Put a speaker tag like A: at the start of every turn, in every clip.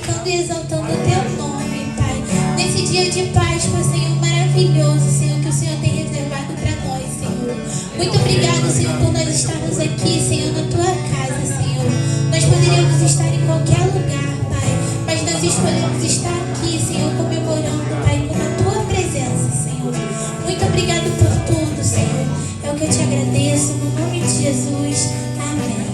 A: glorificando e exaltando o teu nome, Pai. Nesse dia de Páscoa, Senhor, maravilhoso, Senhor, que o Senhor tem reservado para nós, Senhor. Muito obrigado, Senhor, por nós estarmos aqui, Senhor, na tua casa, Senhor. Nós poderíamos estar em qualquer lugar, Pai, mas nós escolhemos estar aqui, Senhor, comemorando, Pai, com a tua presença, Senhor. Muito obrigado por tudo, Senhor. É o que eu te agradeço, no nome de Jesus. Amém.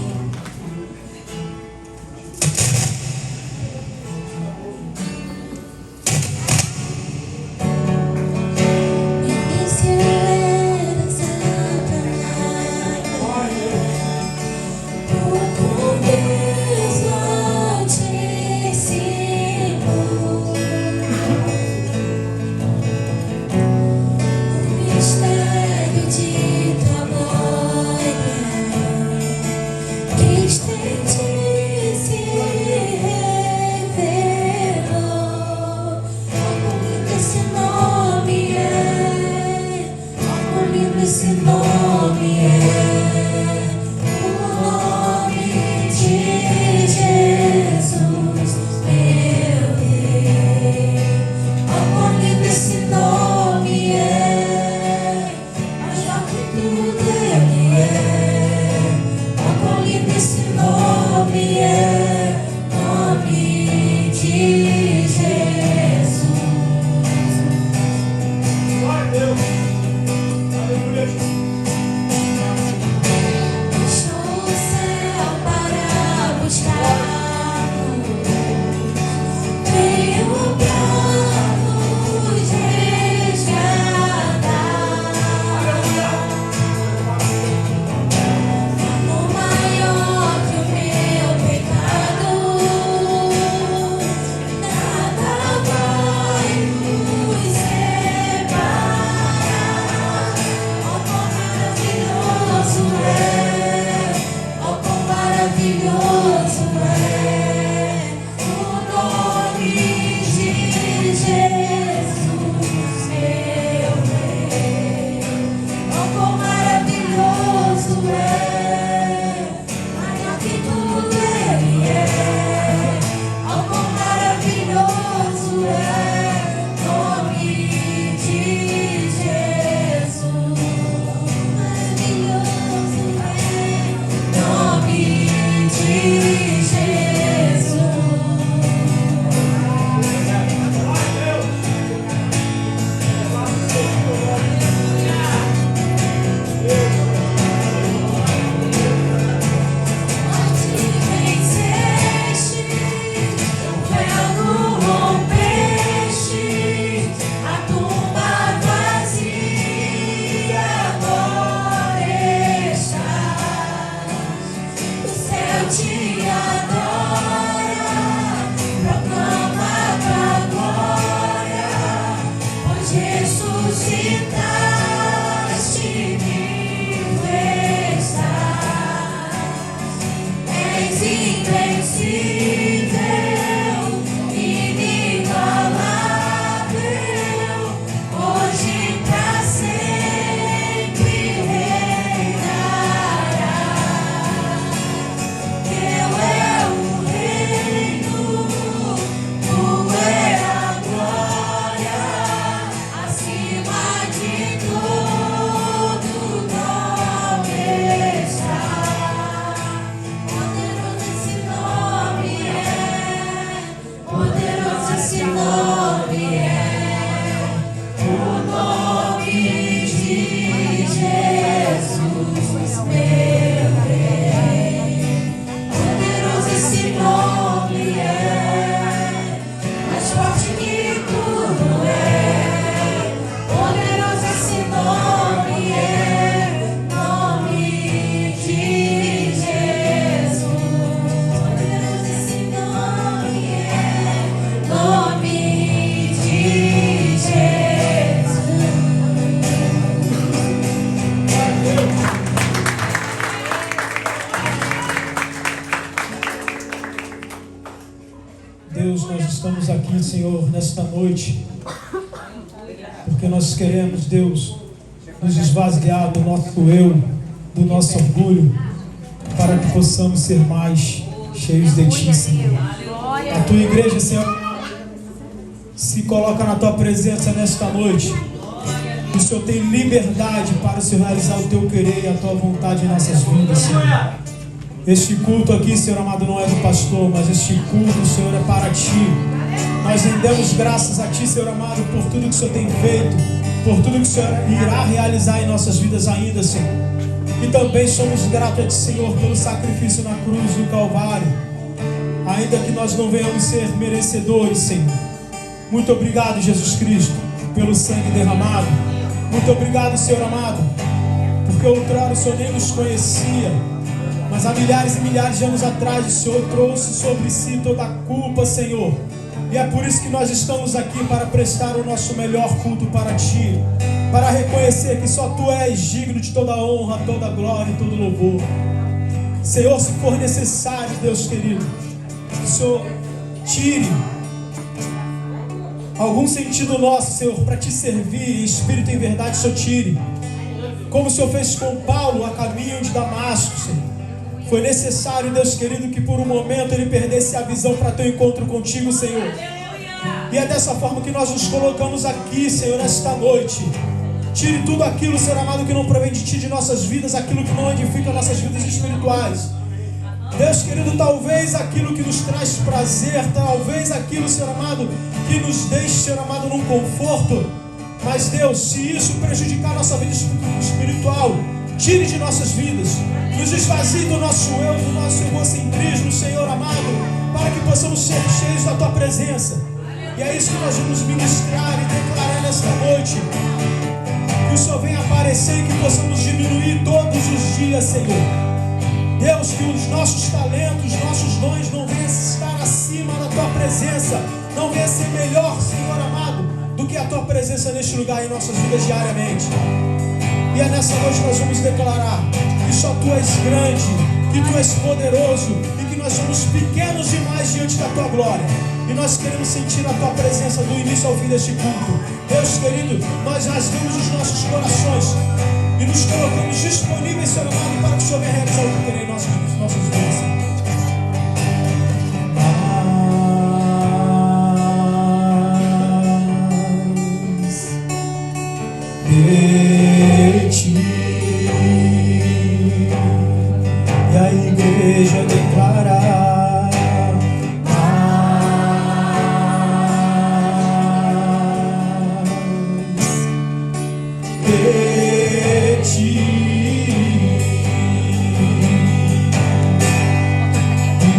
B: Deus, nós estamos aqui, Senhor, nesta noite, porque nós queremos, Deus, nos esvaziar do nosso eu, do nosso orgulho, para que possamos ser mais cheios de Ti, Senhor. A Tua igreja, Senhor, se coloca na Tua presença nesta noite. O Senhor tem liberdade para, Senhor, realizar o Teu querer e a Tua vontade em nossas vidas, Senhor. Este culto aqui, Senhor amado, não é do pastor, mas este culto, Senhor, é para Ti. Nós rendemos graças a Ti, Senhor amado, por tudo que o Senhor tem feito, por tudo que o Senhor irá realizar em nossas vidas ainda, Senhor. E também somos gratos a Ti, Senhor, pelo sacrifício na cruz do Calvário, ainda que nós não venhamos ser merecedores, Senhor. Muito obrigado, Jesus Cristo, pelo sangue derramado. Muito obrigado, Senhor amado, porque outrora o Senhor nem nos conhecia, mas há milhares e milhares de anos atrás o Senhor trouxe sobre si toda a culpa, Senhor. E é por isso que nós estamos aqui, para prestar o nosso melhor culto para Ti, para reconhecer que só Tu és digno de toda honra, toda glória e todo louvor. Senhor, se for necessário, Deus querido, que o Senhor tire algum sentido nosso, Senhor, para Te servir em espírito e em verdade, Senhor, tire. Como o Senhor fez com Paulo a caminho de Damasco, Senhor. Foi necessário, Deus querido, que por um momento ele perdesse a visão para Teu encontro contigo, Senhor. E é dessa forma que nós nos colocamos aqui, Senhor, nesta noite. Tire tudo aquilo, Senhor amado, que não provém de Ti, de nossas vidas, aquilo que não edifica nossas vidas espirituais. Deus querido, talvez aquilo que nos traz prazer, talvez aquilo, Senhor amado, que nos deixe, Senhor amado, num conforto. Mas Deus, se isso prejudicar a nossa vida espiritual, tire de nossas vidas. Nos esvazie do nosso eu, do nosso egocentrismo, Senhor amado, para que possamos ser cheios da Tua presença. E é isso que nós vamos ministrar e declarar nesta noite. Que o Senhor venha aparecer e que possamos diminuir todos os dias, Senhor. Deus, que os nossos talentos, nossos dons não venham estar acima da Tua presença, não venha ser melhor, Senhor amado, do que a Tua presença neste lugar em nossas vidas diariamente. E é nessa noite que nós vamos declarar que só Tu és grande, que Tu és poderoso e que nós somos pequenos demais diante da Tua glória. E nós queremos sentir a Tua presença do início ao fim deste culto. Deus querido, nós rasgamos os nossos corações e nos colocamos disponíveis, Senhor amado, para que o Senhor venha realizar o que quer em nossas vidas. De Ti, e a igreja declarar de Ti,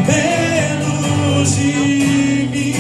B: menos de mim.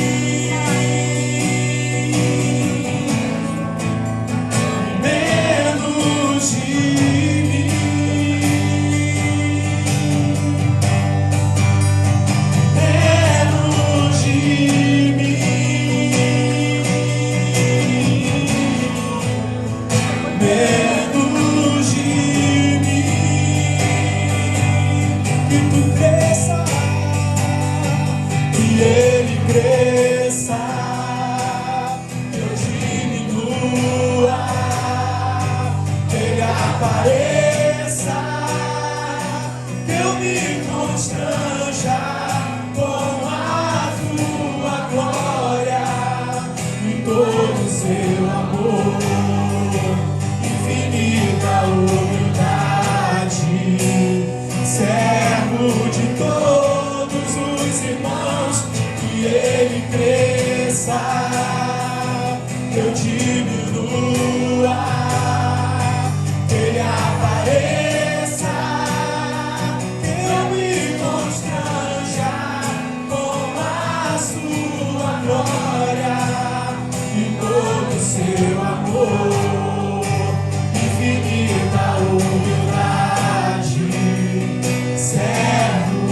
B: Eu diminua, Ele apareça, eu me constranja com a Sua glória e todo o Seu amor, infinita humildade, servo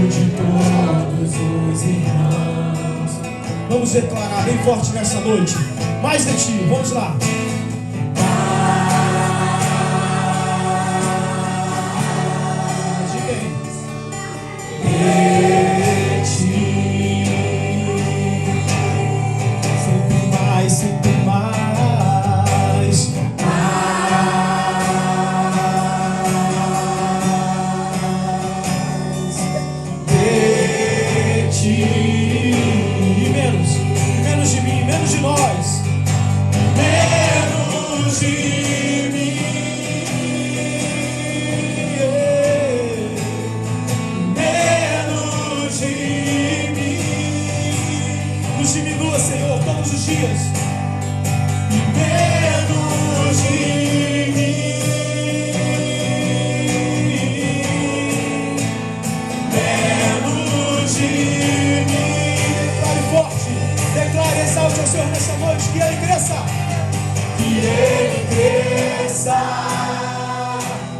B: de todos os irmãos. Vamos declarar bem forte nessa noite. Mais de Ti, vamos lá. De Ti, sempre mais, sempre mais. De todos os dias. E menos de mim. Menos de mim. Declare forte. Declare, exalte ao Senhor nessa noite. Que Ele cresça. Que Ele cresça.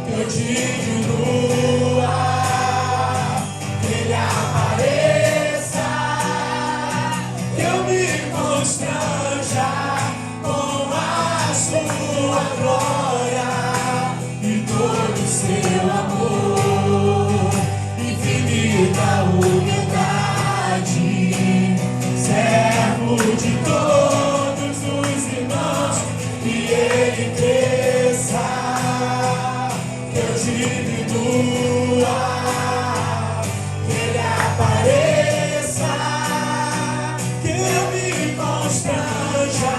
B: Que eu diminua. Que Ele apareça. Que eu me constranja com a sua glória e todo o seu amor. Infinita humildade. Servo de todos os irmãos. Que Ele cresça. Que eu diminua. Que Ele apareça. Que eu me constranja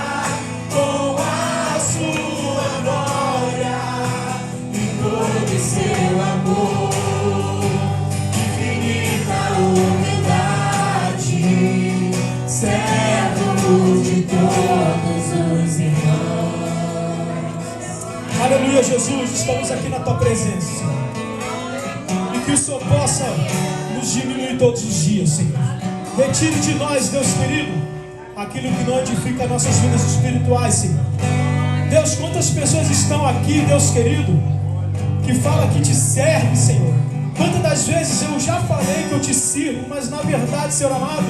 B: com a sua glória e todo o seu amor. Infinita humildade. Servo de todos os irmãos. Aleluia, Jesus, estamos aqui na Tua presença, Senhor. E que o Senhor possa nos diminuir todos os dias, Senhor. Retire de nós, Deus querido, aquilo que não edifica nossas vidas espirituais, Senhor. Deus, quantas pessoas estão aqui, Deus querido, que fala que te serve, Senhor. Quantas das vezes eu já falei que eu te sirvo, mas na verdade, Senhor amado,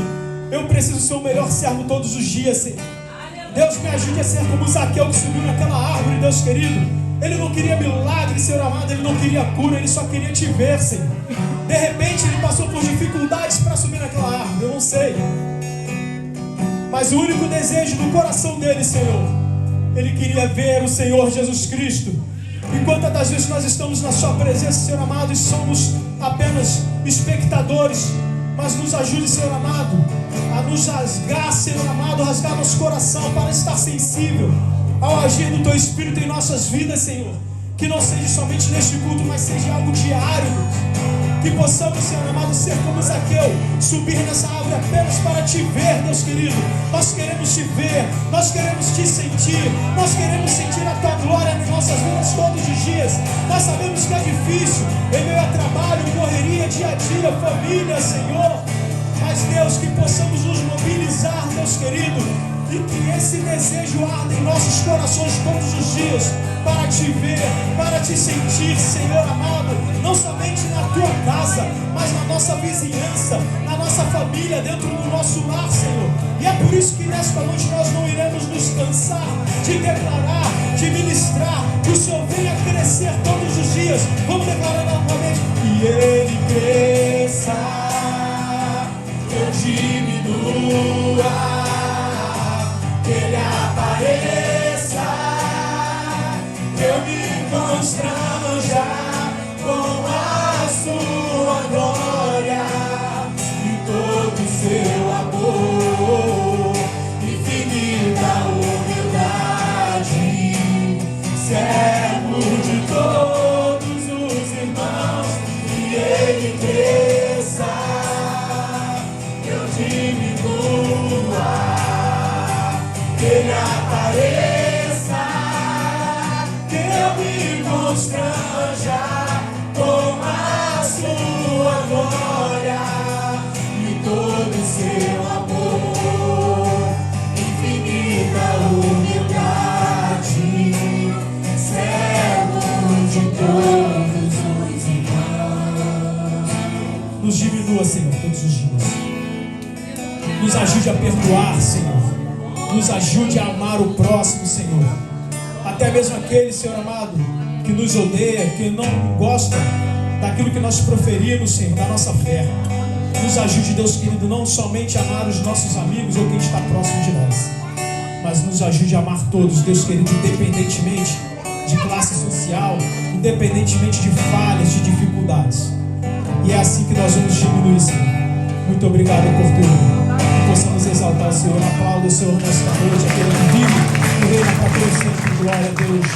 B: eu preciso ser o melhor servo todos os dias, Senhor. Deus, me ajude a ser como Zaqueu que subiu naquela árvore, Deus querido. Ele não queria milagre, Senhor amado, ele não queria cura, ele só queria te ver, Senhor. De repente ele passou por dificuldades para subir naquela árvore, eu não sei. Mas o único desejo do coração dele, Senhor, ele queria ver o Senhor Jesus Cristo. E quantas das vezes nós estamos na sua presença, Senhor amado, e somos apenas espectadores. Mas nos ajude, Senhor amado, a nos rasgar, Senhor amado, rasgar nosso coração para estar sensível ao agir do Teu Espírito em nossas vidas, Senhor. Que não seja somente neste culto, mas seja algo diário. Que possamos, Senhor amado, ser como Zaqueu, subir nessa árvore apenas para Te ver, Deus querido. Nós queremos Te ver, nós queremos Te sentir, nós queremos sentir a Tua glória nas nossas vidas todos os dias. Nós sabemos que é difícil, em meio a trabalho, correria, dia a dia, família, Senhor. Mas, Deus, que possamos nos mobilizar, Deus querido, e que esse desejo arde em nossos corações todos os dias, para Te ver, para Te sentir, Senhor amado, não somente na Tua casa, mas na nossa vizinhança, na nossa família, dentro do nosso lar, Senhor. E é por isso que nesta noite nós não iremos nos cansar de declarar, de ministrar, que o Senhor venha crescer todos os dias. Vamos declarar novamente: que Ele cresça, que eu diminua, que Ele apareça, que eu me constranja com a sua glória e todo o seu amor. Infinita humildade, servo de todos os irmãos. Que Ele cresça, que eu diminua, que Ele apareça, que eu me constranja com a sua glória e todo o seu amor. Infinita humildade, servo de todos os irmãos. Nos diminua, Senhor, todos os dias. Nos ajude a perdoar, Senhor. Nos ajude a amar o próximo, Senhor. Até mesmo aquele, Senhor amado, que nos odeia, que não gosta daquilo que nós proferimos, Senhor, da nossa fé. Nos ajude, Deus querido, não somente a amar os nossos amigos ou quem está próximo de nós, mas nos ajude a amar todos, Deus querido, independentemente de classe social, independentemente de falhas, de dificuldades. E é assim que nós vamos diminuir, Senhor. Muito obrigado por tudo. Que possamos exaltar o Senhor. Aplauda o Senhor nesta noite, aquele que vive e reina para todo sempre. Glória a Deus.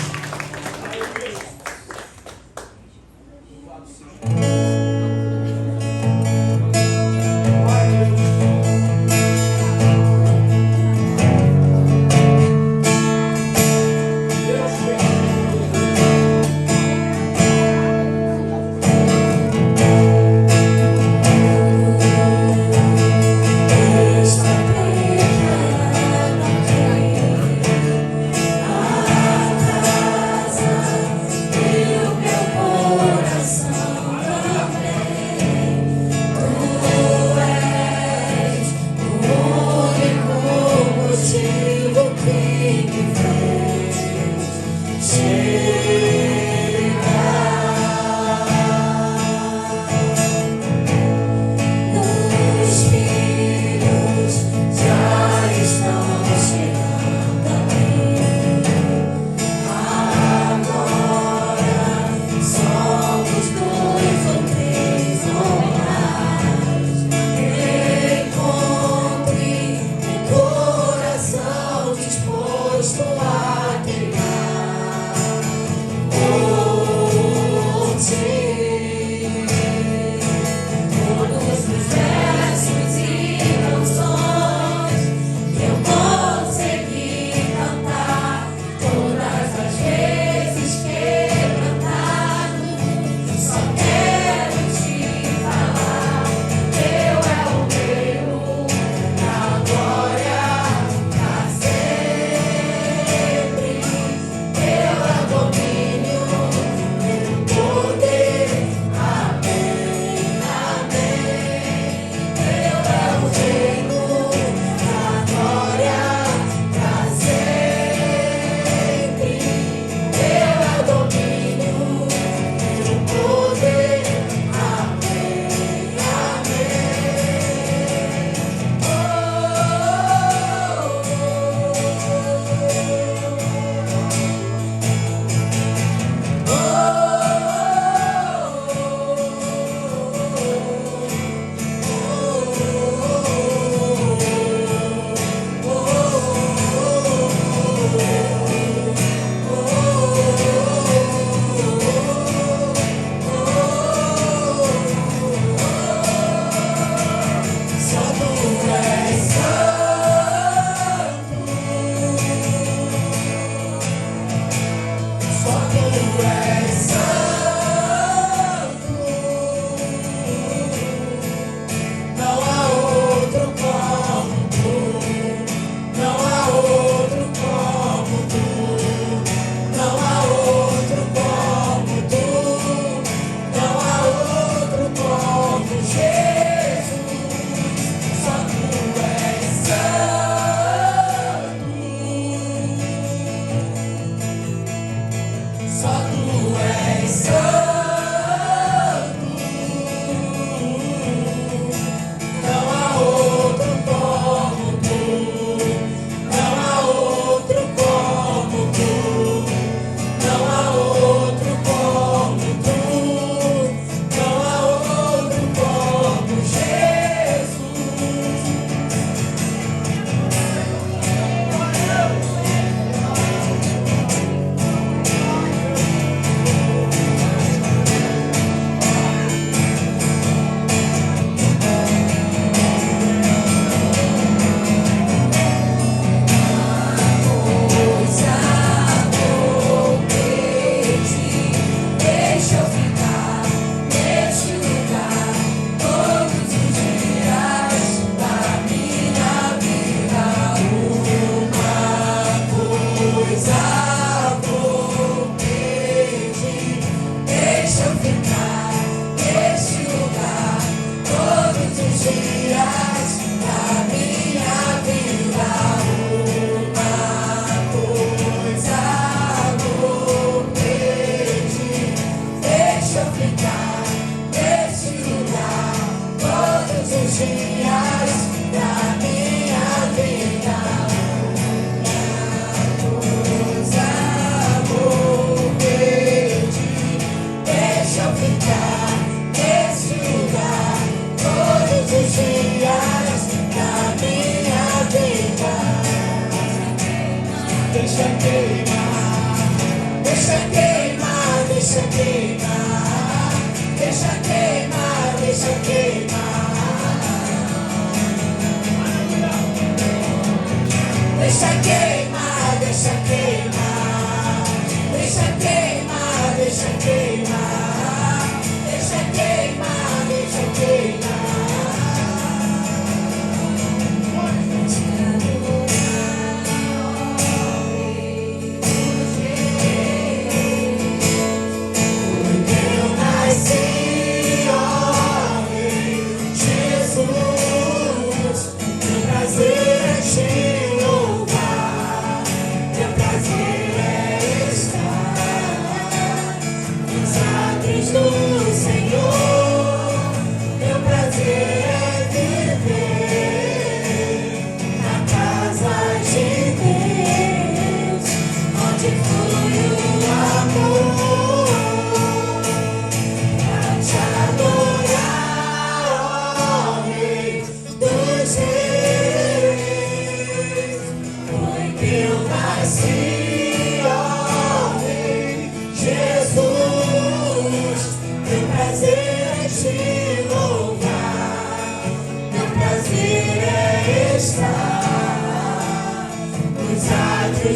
B: Deixa queimar, deixa queimar. Deixa queimar, deixa queimar. Deixa queimar, deixa queimar.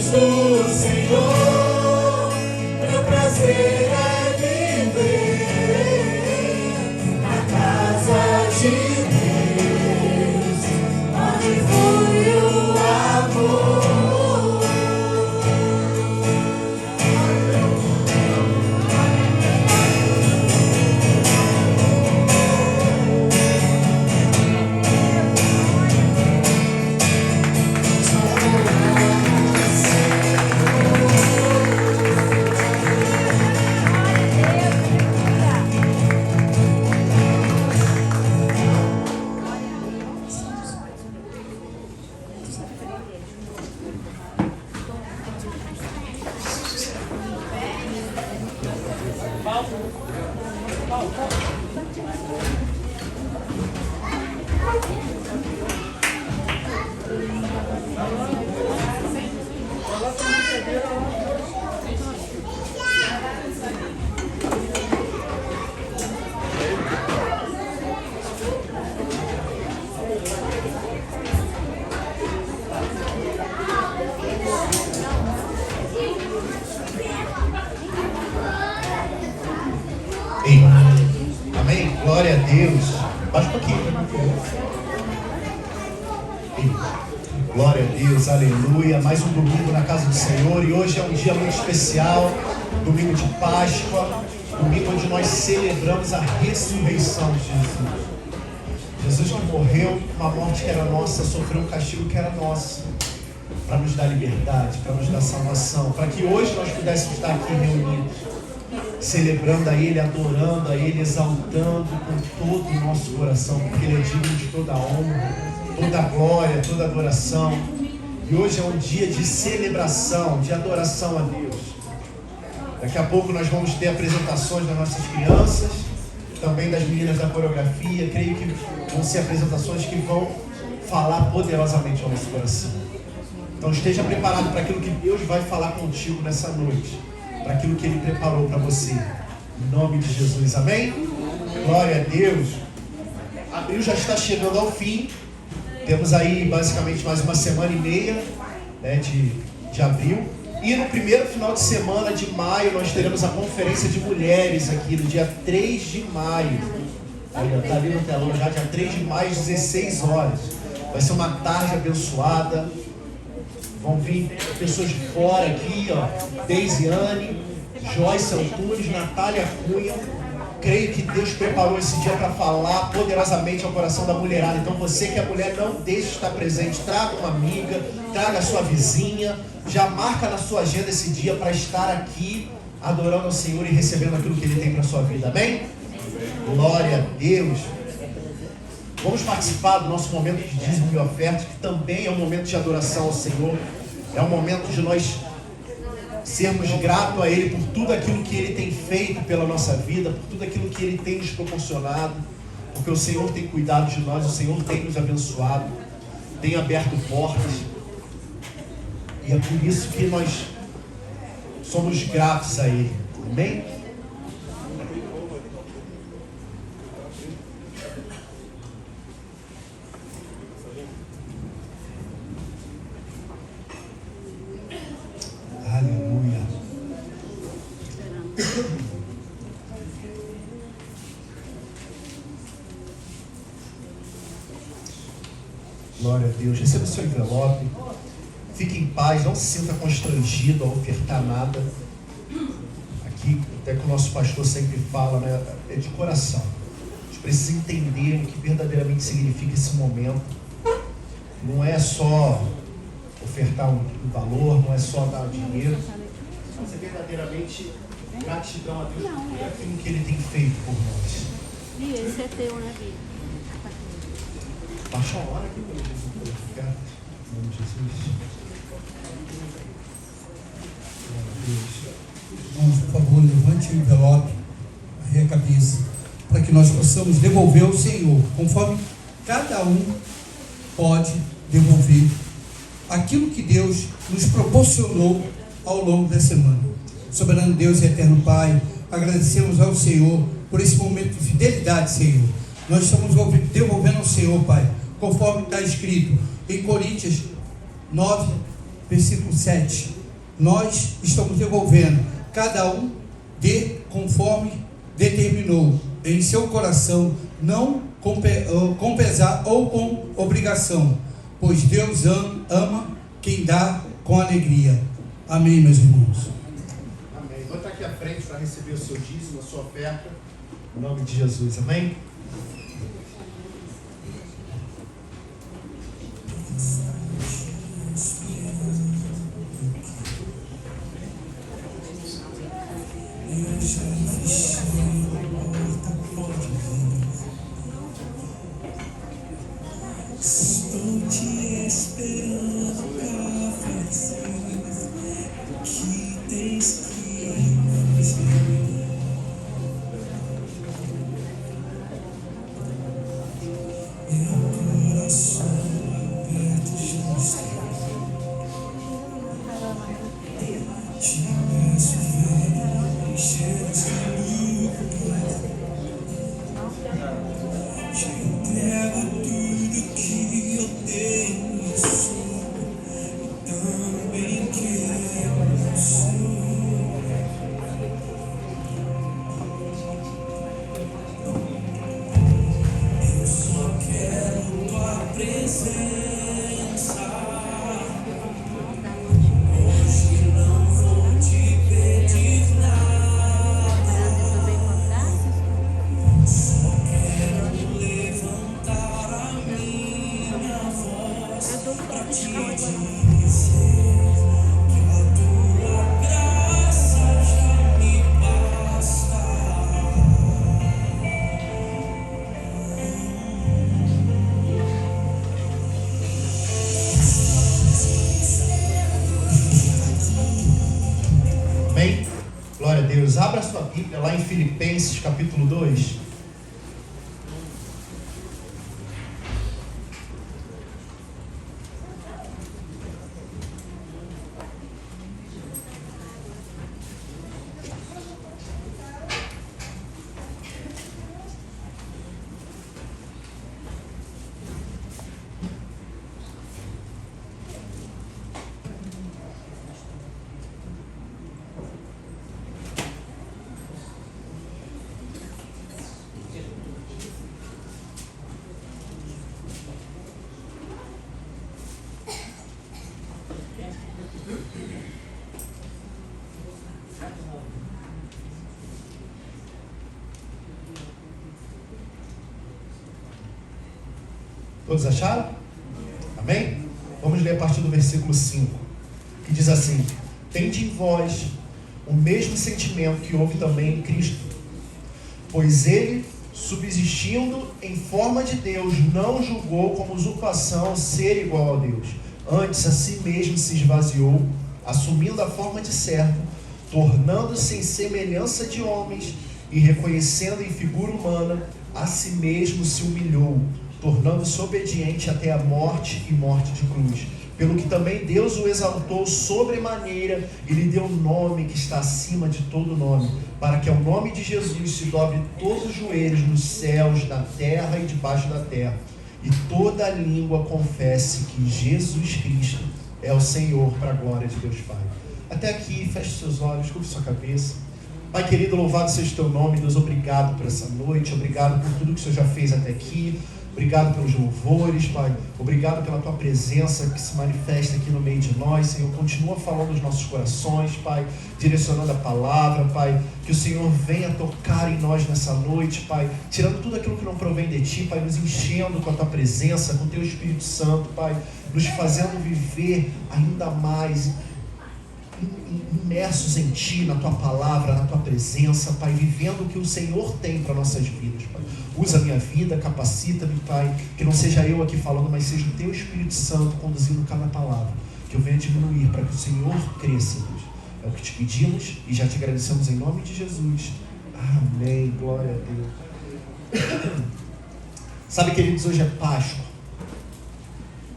B: Do Senhor, meu prazer é viver na casa de Deus, onde flui o amor. Amém? Glória a Deus. Baixa um pouquinho. Glória a Deus, aleluia. Mais um domingo na casa do Senhor. E hoje é um dia muito especial. Domingo de Páscoa. Domingo onde nós celebramos a ressurreição de Jesus. Jesus que morreu uma morte que era nossa, sofreu um castigo que era nosso, para nos dar liberdade, para nos dar salvação, para que hoje nós pudéssemos estar aqui reunidos, celebrando a Ele, adorando a Ele, exaltando com todo o nosso coração, porque Ele é digno de toda a honra, toda a glória, toda a adoração. E hoje é um dia de celebração, de adoração a Deus. Daqui a pouco nós vamos ter apresentações das nossas crianças, também das meninas da coreografia. Creio que vão ser apresentações que vão falar poderosamente ao nosso coração. Então esteja preparado para aquilo que Deus vai falar contigo nessa noite, para aquilo que Ele preparou para você, em nome de Jesus, amém? Glória a Deus. Abril já está chegando ao fim, temos aí basicamente mais uma semana e meia, né, de abril, e no primeiro final de semana de maio nós teremos a conferência de mulheres aqui, no dia 3 de maio, está ali no telão já, dia 3 de maio, 16 horas, vai ser uma tarde abençoada. Vão vir pessoas de fora aqui, ó, Deisiane, Joyce Antunes, Natália Cunha. Creio que Deus preparou esse dia para falar poderosamente ao coração da mulherada. Então você que é mulher, não deixe de estar presente. Traga uma amiga, traga a sua vizinha. Já marca na sua agenda esse dia para estar aqui adorando ao Senhor e recebendo aquilo que Ele tem para a sua vida. Amém? Glória a Deus. Vamos participar do nosso momento de dízimo e oferta, que também é um momento de adoração ao Senhor. É um momento de nós sermos gratos a Ele por tudo aquilo que Ele tem feito pela nossa vida, por tudo aquilo que Ele tem nos proporcionado, porque o Senhor tem cuidado de nós, o Senhor tem nos abençoado, tem aberto portas, e é por isso que nós somos gratos a Ele. Amém?
C: Glória a Deus. Receba o seu envelope. Fique em paz, não se sinta constrangido a ofertar nada. Aqui, até que o nosso pastor sempre fala, né? É de coração. A gente precisa entender o que verdadeiramente significa esse momento. Não é só ofertar um valor, não é só dar dinheiro, mas é verdadeiramente gratidão a Deus por aquilo que Ele tem feito por nós.
D: Bia, esse é teu, né, Bia?
C: Baixa a hora aqui, meu Jesus. Obrigado. Em nome de Jesus.
E: Irmãos, por favor, levante o envelope, arreia a cabeça, para que nós possamos devolver ao Senhor, conforme cada um pode devolver aquilo que Deus nos proporcionou ao longo da semana. Soberano Deus e eterno Pai, agradecemos ao Senhor por esse momento de fidelidade, Senhor. Nós estamos devolvendo ao Senhor, Pai, conforme está escrito em Coríntios 9, versículo 7. Nós estamos devolvendo, cada um conforme determinou em seu coração, não com pesar ou com obrigação, pois Deus ama quem dá com alegria. Amém, meus irmãos.
C: Amém. Vou estar aqui à frente para receber o seu dízimo, a sua oferta, em nome de Jesus. Amém?
F: Estou te esperando pra fazer o que tens que fazer. Meu coração aberto já está. Te peço, vem, encher esse lugar. Te entrego tudo que eu tenho e sou, e também quero ser. Eu só quero tua presença. Hoje não vou te pedir nada. Só quero levantar a minha voz pra te dizer que a tua graça já me basta.
C: Amém? Glória a Deus. Abra sua Bíblia lá em Filipenses, capítulo 2. Todos acharam? Amém? Vamos ler a partir do versículo 5, que diz assim: tende em vós o mesmo sentimento que houve também em Cristo, pois ele, subsistindo em forma de Deus, não julgou como usurpação ser igual a Deus. Antes, a si mesmo se esvaziou, assumindo a forma de servo, tornando-se em semelhança de homens e reconhecendo em figura humana, a si mesmo se humilhou, tornando-se obediente até a morte e morte de cruz. Pelo que também Deus o exaltou sobremaneira e lhe deu um nome que está acima de todo nome, para que ao nome de Jesus se dobre todos os joelhos nos céus, na terra e debaixo da terra, e toda a língua confesse que Jesus Cristo é o Senhor, para a glória de Deus Pai. Até aqui, feche seus olhos, curve sua cabeça. Pai querido, louvado seja o teu nome. Deus, obrigado por essa noite, obrigado por tudo que o Senhor já fez até aqui. Obrigado pelos louvores, Pai. Obrigado pela Tua presença que se manifesta aqui no meio de nós, Senhor. Continua falando nos nossos corações, Pai, direcionando a palavra, Pai. Que o Senhor venha tocar em nós nessa noite, Pai, tirando tudo aquilo que não provém de Ti, Pai, nos enchendo com a Tua presença, com o Teu Espírito Santo, Pai, nos fazendo viver ainda mais imersos em Ti, na Tua palavra, na Tua presença, Pai, vivendo o que o Senhor tem para nossas vidas, Pai. Usa a minha vida, capacita-me, Pai, que não seja eu aqui falando, mas seja o Teu Espírito Santo conduzindo cada palavra, que eu venha diminuir para que o Senhor cresça, Deus. É o que te pedimos e já te agradecemos em nome de Jesus. Amém, glória a Deus. Sabe, queridos, hoje é Páscoa.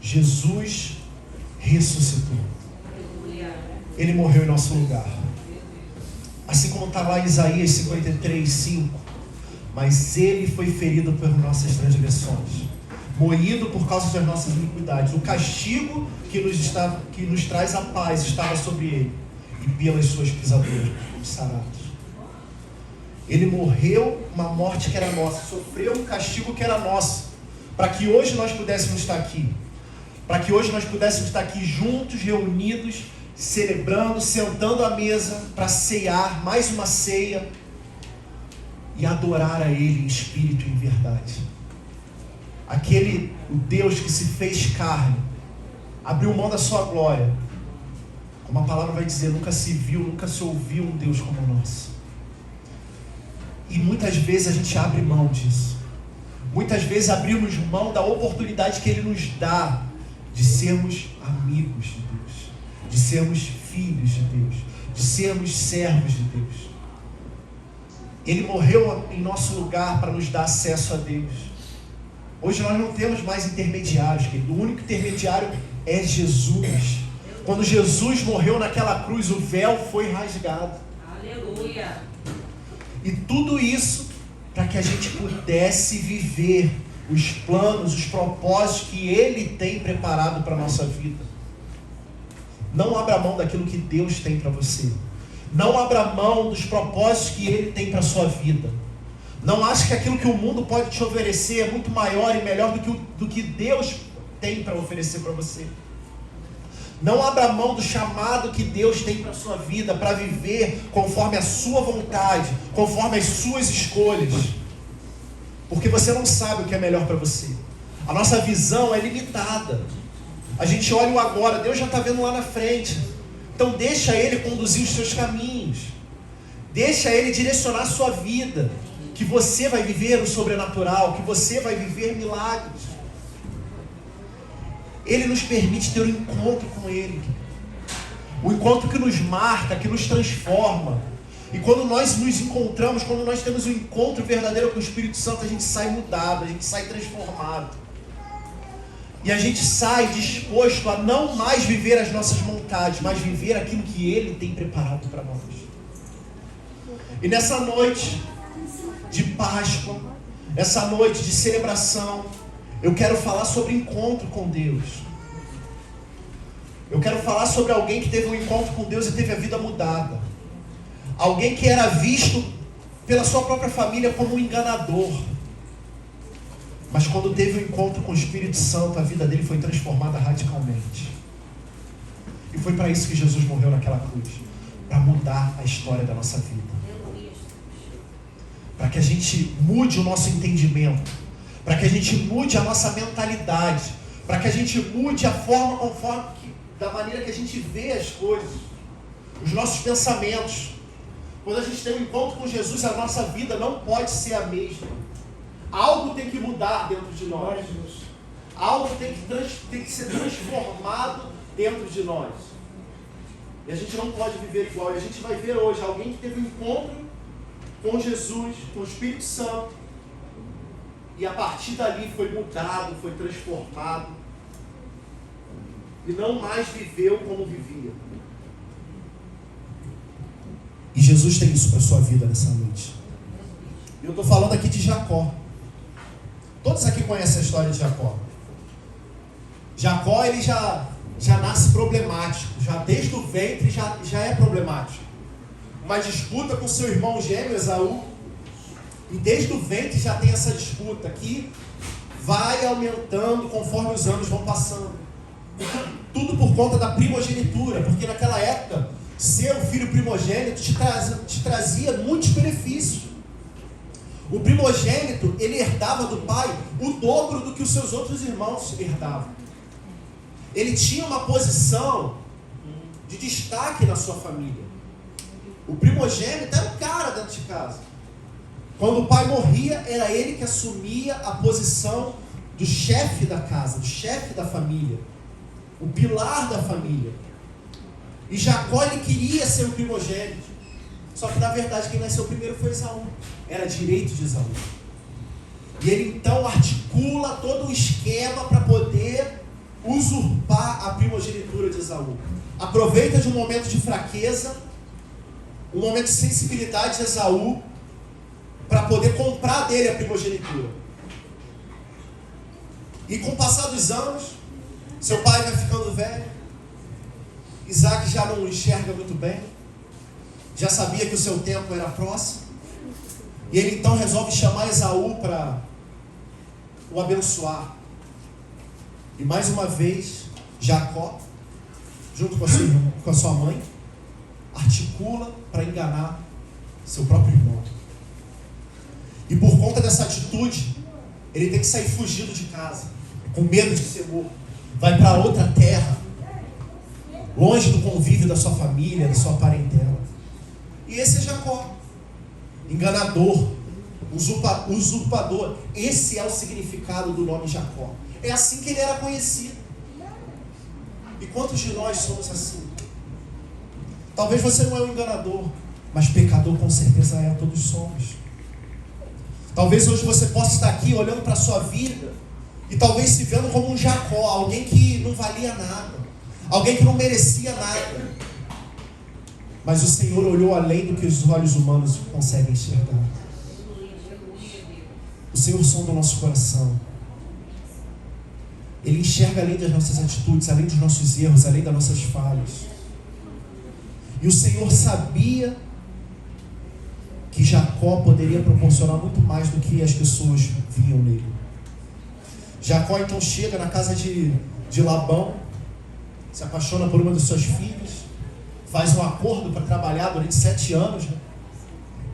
C: Jesus ressuscitou. Ele morreu em nosso lugar. Assim como está lá em Isaías 53, 5. Mas ele foi ferido por nossas transgressões, moído por causa das nossas iniquidades. O castigo que nos traz a paz estava sobre ele, e pelas suas pisaduras fomos sarados. Ele morreu uma morte que era nossa, sofreu um castigo que era nosso, para que hoje nós pudéssemos estar aqui. Para que hoje nós pudéssemos estar aqui juntos, reunidos, celebrando, sentando à mesa para ceiar, mais uma ceia, e adorar a Ele em espírito e em verdade. O Deus que se fez carne, abriu mão da sua glória. Como a palavra vai dizer, nunca se viu, nunca se ouviu um Deus como o nosso. E muitas vezes a gente abre mão disso. Muitas vezes abrimos mão da oportunidade que Ele nos dá de sermos amigos de Deus, de sermos filhos de Deus, de sermos servos de Deus. Ele morreu em nosso lugar para nos dar acesso a Deus. Hoje nós não temos mais intermediários, querido. O único intermediário é Jesus. Quando Jesus morreu naquela cruz, o véu foi rasgado.
D: Aleluia.
C: E tudo isso para que a gente pudesse viver os planos, os propósitos que Ele tem preparado para a nossa vida. Não abra mão daquilo que Deus tem para você. Não abra mão dos propósitos que Ele tem para a sua vida. Não ache que aquilo que o mundo pode te oferecer é muito maior e melhor do que Deus tem para oferecer para você. Não abra mão do chamado que Deus tem para a sua vida, para viver conforme a sua vontade, conforme as suas escolhas. Porque você não sabe o que é melhor para você. A nossa visão é limitada. A gente olha o agora, Deus já está vendo lá na frente. Então deixa Ele conduzir os seus caminhos. Deixa Ele direcionar a sua vida. Que você vai viver o sobrenatural, que você vai viver milagres. Ele nos permite ter um encontro com Ele. Um encontro que nos marca, que nos transforma. E quando nós nos encontramos, quando nós temos um encontro verdadeiro com o Espírito Santo, a gente sai mudado, a gente sai transformado. E a gente sai disposto a não mais viver as nossas vontades, mas viver aquilo que Ele tem preparado para nós. E nessa noite de Páscoa, essa noite de celebração, eu quero falar sobre encontro com Deus. Eu quero falar sobre alguém que teve um encontro com Deus e teve a vida mudada. Alguém que era visto pela sua própria família como um enganador. Mas quando teve um encontro com o Espírito Santo, a vida dele foi transformada radicalmente. E foi para isso que Jesus morreu naquela cruz. Para mudar a história da nossa vida. Para que a gente mude o nosso entendimento. Para que a gente mude a nossa mentalidade. Para que a gente mude a forma da maneira que a gente vê as coisas. Os nossos pensamentos. Quando a gente tem um encontro com Jesus, a nossa vida não pode ser a mesma. Algo tem que mudar dentro de nós. Algo tem que ser transformado dentro de nós. E a gente não pode viver igual. E a gente vai ver hoje alguém que teve um encontro com Jesus, com o Espírito Santo. E a partir dali foi mudado, foi transformado. E não mais viveu como vivia. E Jesus tem isso para a sua vida nessa noite. Eu estou falando aqui de Jacó. Todos aqui conhecem a história de Jacó. Jacó, ele já nasce problemático. Já desde o ventre já é problemático. Uma disputa com seu irmão gêmeo Esaú. E desde o ventre já tem essa disputa que vai aumentando conforme os anos vão passando. Tudo por conta da primogenitura, porque naquela época, ser o filho primogênito te trazia muitos benefícios. O primogênito, ele herdava do pai o dobro do que os seus outros irmãos herdavam. Ele tinha uma posição de destaque na sua família. O primogênito era o cara dentro de casa. Quando o pai morria, era ele que assumia a posição do chefe da casa, do chefe da família, o pilar da família. E Jacó, ele queria ser o primogênito. Só que na verdade quem nasceu primeiro foi Esaú. Era direito de Esaú. E ele então articula todo um esquema para poder usurpar a primogenitura de Esaú. Aproveita de um momento de fraqueza, um momento de sensibilidade de Esaú, para poder comprar dele a primogenitura. E com o passar dos anos, seu pai vai ficando velho, Isaac já não enxerga muito bem, já sabia que o seu tempo era próximo, e ele então resolve chamar Esaú para o abençoar. E mais uma vez, Jacó, junto com a sua mãe, articula para enganar seu próprio irmão. E por conta dessa atitude, ele tem que sair fugido de casa, com medo de ser morto. Vai para outra terra, longe do convívio da sua família, da sua parentela. E esse é Jacó, enganador, usurpador. Esse é o significado do nome Jacó. É assim que ele era conhecido. E quantos de nós somos assim? Talvez você não é um enganador, mas pecador com certeza é, todos somos. Talvez hoje você possa estar aqui olhando para a sua vida e talvez se vendo como um Jacó, alguém que não valia nada, alguém que não merecia nada. Mas o Senhor olhou além do que os olhos humanos conseguem enxergar. O Senhor sonda o nosso coração. Ele enxerga além das nossas atitudes, além dos nossos erros, além das nossas falhas. E o Senhor sabia que Jacó poderia proporcionar muito mais do que as pessoas viam nele. Jacó então chega na casa de Labão, se apaixona por uma de suas filhas, faz um acordo para trabalhar durante 7 anos. Né?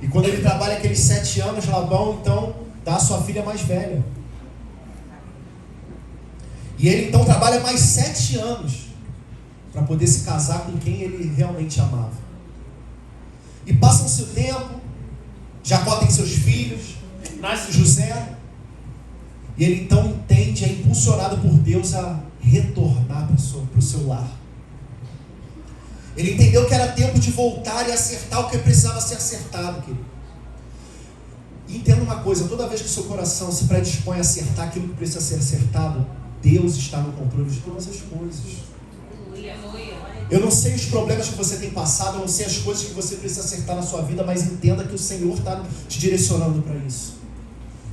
C: E quando ele trabalha aqueles 7 anos, Labão então dá a sua filha mais velha. E ele então trabalha mais 7 anos para poder se casar com quem ele realmente amava. E passa-se o tempo, Jacó tem seus filhos, nasce José, e ele então entende, é impulsionado por Deus a retornar para o seu lar. Ele entendeu que era tempo de voltar e acertar o que precisava ser acertado, querido. E entenda uma coisa, toda vez que o seu coração se predispõe a acertar aquilo que precisa ser acertado, Deus está no controle de todas as coisas. Eu não sei os problemas que você tem passado, eu não sei as coisas que você precisa acertar na sua vida, mas entenda que o Senhor está te direcionando para isso.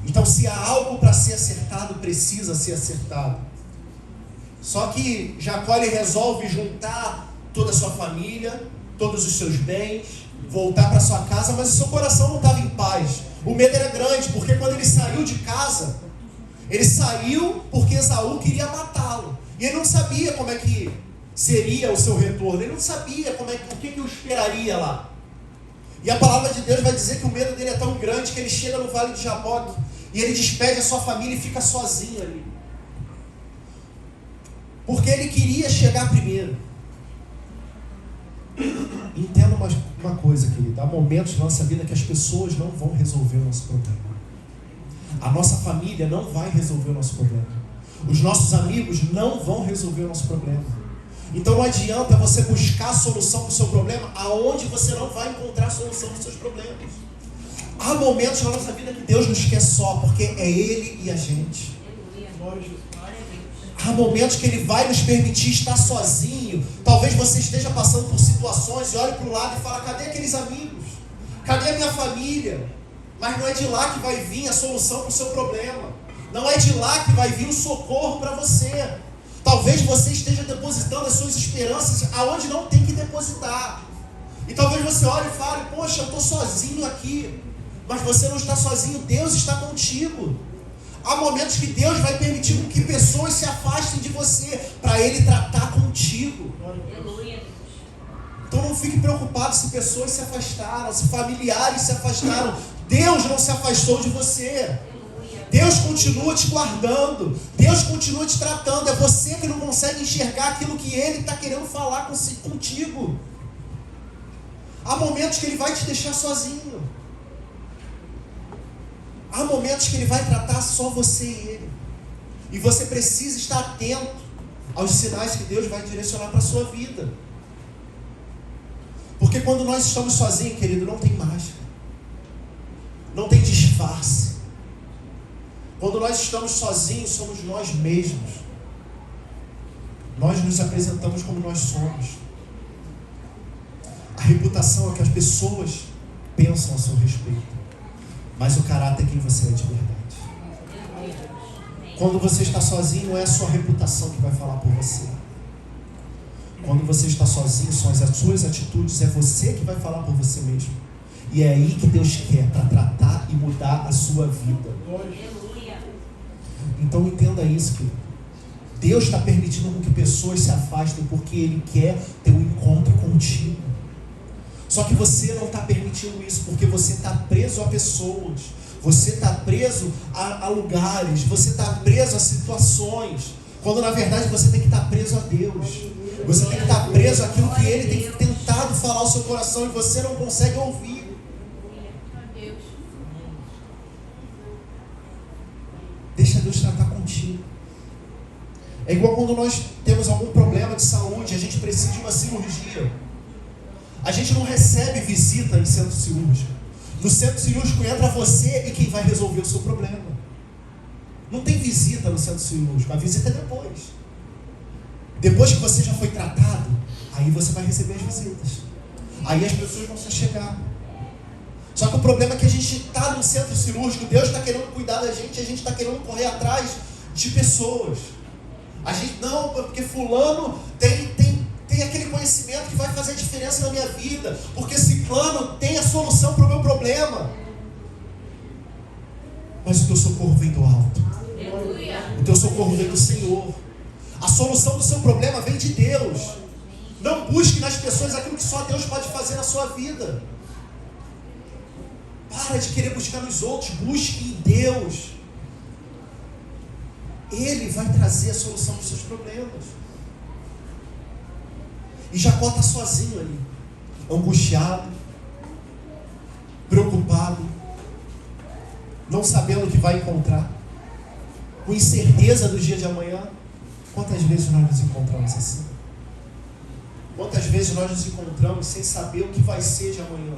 C: Então, se há algo para ser acertado, precisa ser acertado. Só que Jacó ele resolve juntar toda a sua família, todos os seus bens, voltar para sua casa, mas o seu coração não estava em paz. O medo era grande, porque quando ele saiu de casa, ele saiu porque Esaú queria matá-lo. E ele não sabia como é que seria o seu retorno. Ele não sabia o que o esperaria lá. E a palavra de Deus vai dizer que o medo dele é tão grande que ele chega no vale de Jaboque e ele despede a sua família e fica sozinho ali. Porque ele queria chegar primeiro. Entenda uma coisa, querido. Há momentos na nossa vida que as pessoas não vão resolver o nosso problema. A nossa família não vai resolver o nosso problema. Os nossos amigos não vão resolver o nosso problema. Então não adianta você buscar a solução para o seu problema aonde você não vai encontrar a solução para os seus problemas. Há momentos na nossa vida que Deus nos quer só, porque é Ele e a gente. Há momentos que Ele vai nos permitir estar sozinho. Talvez você esteja passando por situações e olhe para o lado e fala: cadê aqueles amigos? Cadê a minha família? Mas não é de lá que vai vir a solução para o seu problema. Não é de lá que vai vir o socorro para você. Talvez você esteja depositando as suas esperanças aonde não tem que depositar. E talvez você olhe e fale: poxa, eu estou sozinho aqui. Mas você não está sozinho, Deus está contigo. Há momentos que Deus vai permitir que pessoas se afastem de você para Ele tratar contigo. Então não fique preocupado se pessoas se afastaram, se familiares se afastaram. Deus não se afastou de você. Deus continua te guardando. Deus continua te tratando. É você que não consegue enxergar aquilo que Ele está querendo falar contigo. Há momentos que Ele vai te deixar sozinho. Há momentos que Ele vai tratar só você e Ele. E você precisa estar atento aos sinais que Deus vai direcionar para a sua vida. Porque quando nós estamos sozinhos, querido, não tem máscara. Não tem disfarce. Quando nós estamos sozinhos, somos nós mesmos. Nós nos apresentamos como nós somos. A reputação é que as pessoas pensam a seu respeito. Mas o caráter é quem você é de verdade. Quando você está sozinho, não é a sua reputação que vai falar por você. Quando você está sozinho, são as suas atitudes, é você que vai falar por você mesmo. E é aí que Deus quer, para tratar e mudar a sua vida. Então entenda isso, querido. Deus está permitindo com que pessoas se afastem porque Ele quer ter um encontro contigo. Só que você não está permitindo isso porque você está preso a pessoas. Você está preso a lugares. Você está preso a situações. Quando na verdade você tem que estar preso a Deus. Você tem que estar preso àquilo que Ele tem tentado falar ao seu coração e você não consegue ouvir. Deixa Deus tratar contigo. É igual quando nós temos algum problema de saúde, a gente precisa de uma cirurgia. A gente não recebe visita em centro cirúrgico. No centro cirúrgico entra você e quem vai resolver o seu problema. Não tem visita no centro cirúrgico, a visita é depois. Depois que você já foi tratado, aí você vai receber as visitas. Aí as pessoas vão se chegar. Só que o problema é que a gente está no centro cirúrgico, Deus está querendo cuidar da gente, a gente está querendo correr atrás de pessoas. A gente não, porque fulano tem aquele conhecimento que vai fazer a diferença na minha vida, porque ciclano tem a solução para o meu problema. Mas o teu socorro vem do alto. O teu socorro vem do Senhor. A solução do seu problema vem de Deus. Não busque nas pessoas aquilo que só Deus pode fazer na sua vida. Para de querer buscar nos outros, busque em Deus. Ele vai trazer a solução dos seus problemas. E Jacó está sozinho ali, angustiado, preocupado, não sabendo o que vai encontrar, com incerteza do dia de amanhã. Quantas vezes nós nos encontramos assim? Quantas vezes nós nos encontramos sem saber o que vai ser de amanhã?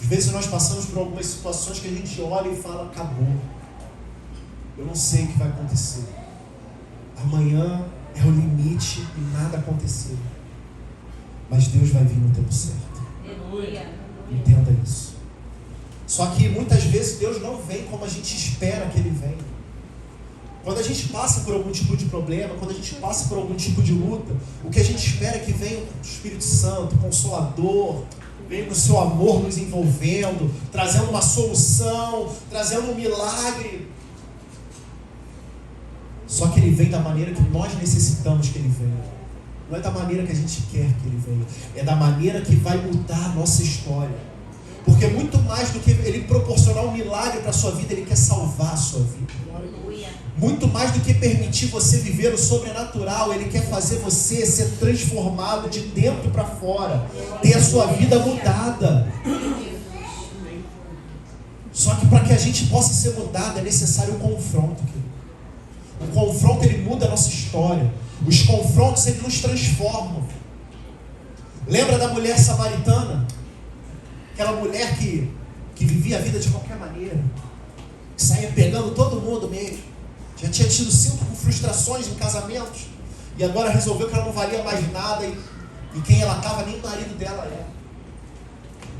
C: Às vezes nós passamos por algumas situações que a gente olha e fala, acabou. Eu não sei o que vai acontecer. Amanhã é o limite e nada aconteceu. Mas Deus vai vir no tempo certo. Entenda isso. Só que muitas vezes Deus não vem como a gente espera que Ele venha. Quando a gente passa por algum tipo de problema, quando a gente passa por algum tipo de luta, o que a gente espera é que venha o Espírito Santo, o Consolador, venha com o seu amor nos envolvendo, trazendo uma solução, trazendo um milagre. Só que Ele vem da maneira que nós necessitamos que Ele venha. Não é da maneira que a gente quer que Ele venha. É da maneira que vai mudar a nossa história. Porque muito mais do que Ele proporcionar um milagre para a sua vida, Ele quer salvar a sua vida. Muito mais do que permitir você viver o sobrenatural, Ele quer fazer você ser transformado de dentro para fora. Ter a sua vida mudada. Só que para que a gente possa ser mudado, é necessário um confronto. O confronto, ele muda a nossa história. Os confrontos, eles nos transformam. Lembra da mulher samaritana? Aquela mulher que vivia a vida de qualquer maneira, que saía pegando todo mundo mesmo. Já tinha tido 5 frustrações em casamentos, e agora resolveu que ela não valia mais nada, e quem ela estava, nem o marido dela era.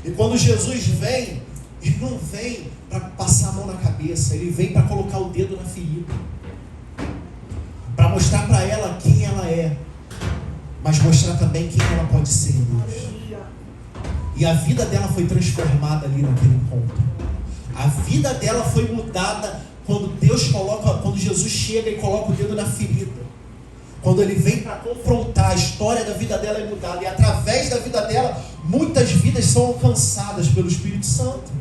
C: E quando Jesus vem, Ele não vem para passar a mão na cabeça, Ele vem para colocar o dedo na ferida, para mostrar para ela quem ela é, mas mostrar também quem ela pode ser em Deus. E a vida dela foi transformada ali naquele encontro. A vida dela foi mudada quando Jesus chega e coloca o dedo na ferida, quando ele vem para confrontar, a história da vida dela é mudada, e através da vida dela, muitas vidas são alcançadas pelo Espírito Santo,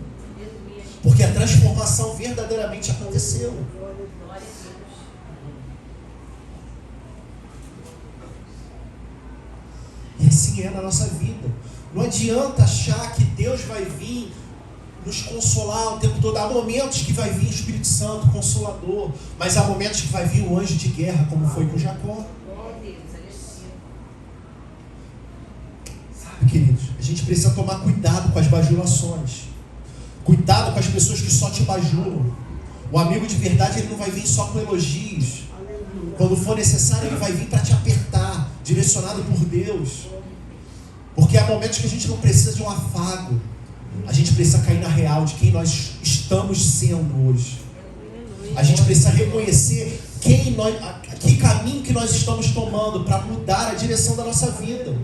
C: porque a transformação verdadeiramente aconteceu. E assim é na nossa vida. Não adianta achar que Deus vai vir nos consolar o tempo todo. Há momentos que vai vir o Espírito Santo Consolador, mas há momentos que vai vir o anjo de guerra, como foi com Jacó. Sabe, queridos, a gente precisa tomar cuidado com as bajulações. Cuidado com as pessoas que só te bajulam. O amigo de verdade, ele não vai vir só com elogios. Quando for necessário, ele vai vir para te apertar, direcionado por Deus. Porque há momentos que a gente não precisa de um afago. A gente precisa cair na real de quem nós estamos sendo hoje. A gente precisa reconhecer que caminho que nós estamos tomando para mudar a direção da nossa vida.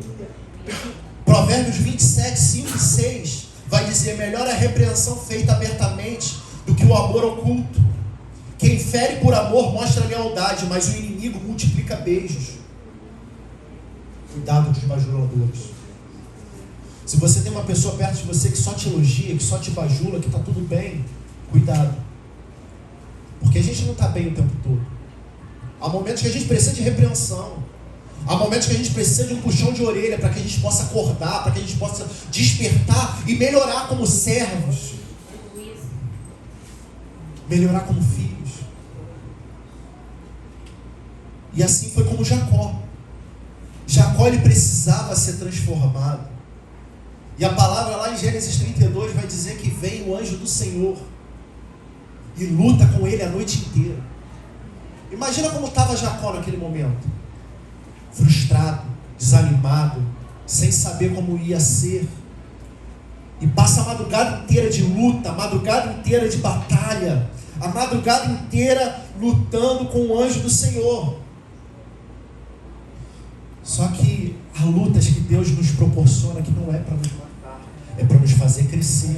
C: Provérbios 27, 5 e 6 vai dizer: melhor a repreensão feita abertamente do que o amor oculto. Quem fere por amor mostra lealdade, mas o inimigo multiplica beijos. Cuidado com os bajuladores. Se você tem uma pessoa perto de você que só te elogia, que só te bajula, que está tudo bem, cuidado. Porque a gente não está bem o tempo todo. Há momentos que a gente precisa de repreensão. Há momentos que a gente precisa de um puxão de orelha para que a gente possa acordar, para que a gente possa despertar e melhorar como servos. Melhorar como filhos. E assim foi como Jacó. Jacó, ele precisava ser transformado. E a palavra lá em Gênesis 32 vai dizer que vem o anjo do Senhor e luta com ele a noite inteira. Imagina como estava Jacó naquele momento. Frustrado, desanimado, sem saber como ia ser. E passa a madrugada inteira de luta, a madrugada inteira de batalha, a madrugada inteira lutando com o anjo do Senhor. Só que há lutas que Deus nos proporciona que não é para nos matar, é para nos fazer crescer,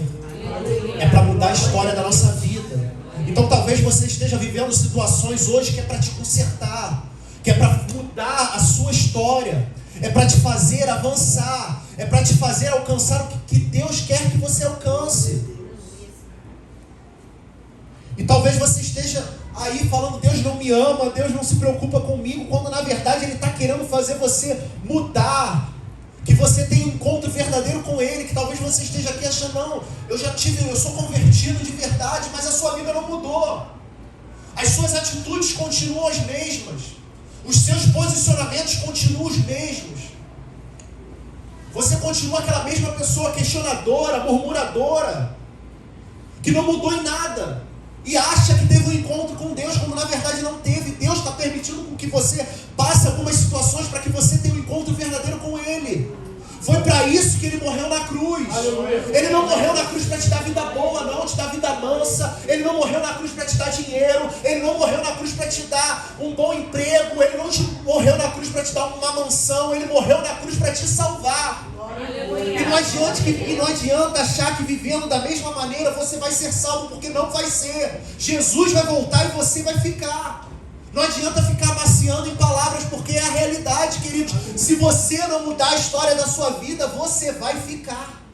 C: é para mudar a história da nossa vida. Então talvez você esteja vivendo situações hoje que é para te consertar, que é para mudar a sua história, é para te fazer avançar, é para te fazer alcançar o que Deus quer que você alcance. E talvez você esteja aí falando: Deus não me ama, Deus não se preocupa comigo, quando na verdade Ele está querendo fazer você mudar, que você tenha um encontro verdadeiro com Ele, que talvez você esteja aqui achando: não, eu sou convertido de verdade, mas a sua vida não mudou, as suas atitudes continuam as mesmas, os seus posicionamentos continuam os mesmos, você continua aquela mesma pessoa questionadora, murmuradora, que não mudou em nada. E acha que teve um encontro com Deus, quando na verdade não teve. Deus está permitindo que você passe algumas situações para que você tenha um encontro verdadeiro com Ele. Foi para isso que Ele morreu na cruz. Ele não morreu na cruz para te dar vida boa, não, te dar vida mansa. Ele não morreu na cruz para te dar dinheiro. Ele não morreu na cruz para te dar um bom emprego. Ele não morreu na cruz para te dar uma mansão. Ele morreu na cruz para te salvar. E não adianta achar que vivendo da mesma maneira você vai ser salvo, porque não vai ser. Jesus vai voltar e você vai ficar. Não adianta ficar amaciando em palavras, porque é a realidade, queridos. Se você não mudar a história da sua vida, você vai ficar.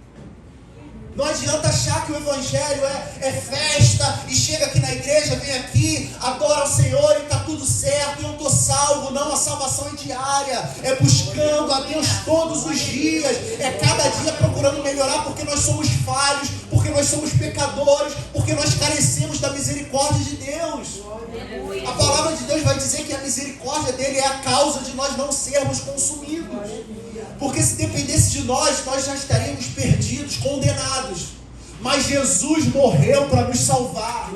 C: Não adianta achar que o Evangelho é festa, e chega aqui na igreja, vem aqui, adora o Senhor e está tudo certo, e eu estou salvo. Não, a salvação é diária, é buscando a Deus todos os dias, é cada dia procurando melhorar, porque nós somos falhos, porque nós somos pecadores, porque nós carecemos da misericórdia de Deus. A palavra de Deus vai dizer que a misericórdia dele é a causa de nós não sermos consumidos. Porque se dependesse de nós já estaríamos perdidos, condenados. Mas Jesus morreu para nos salvar.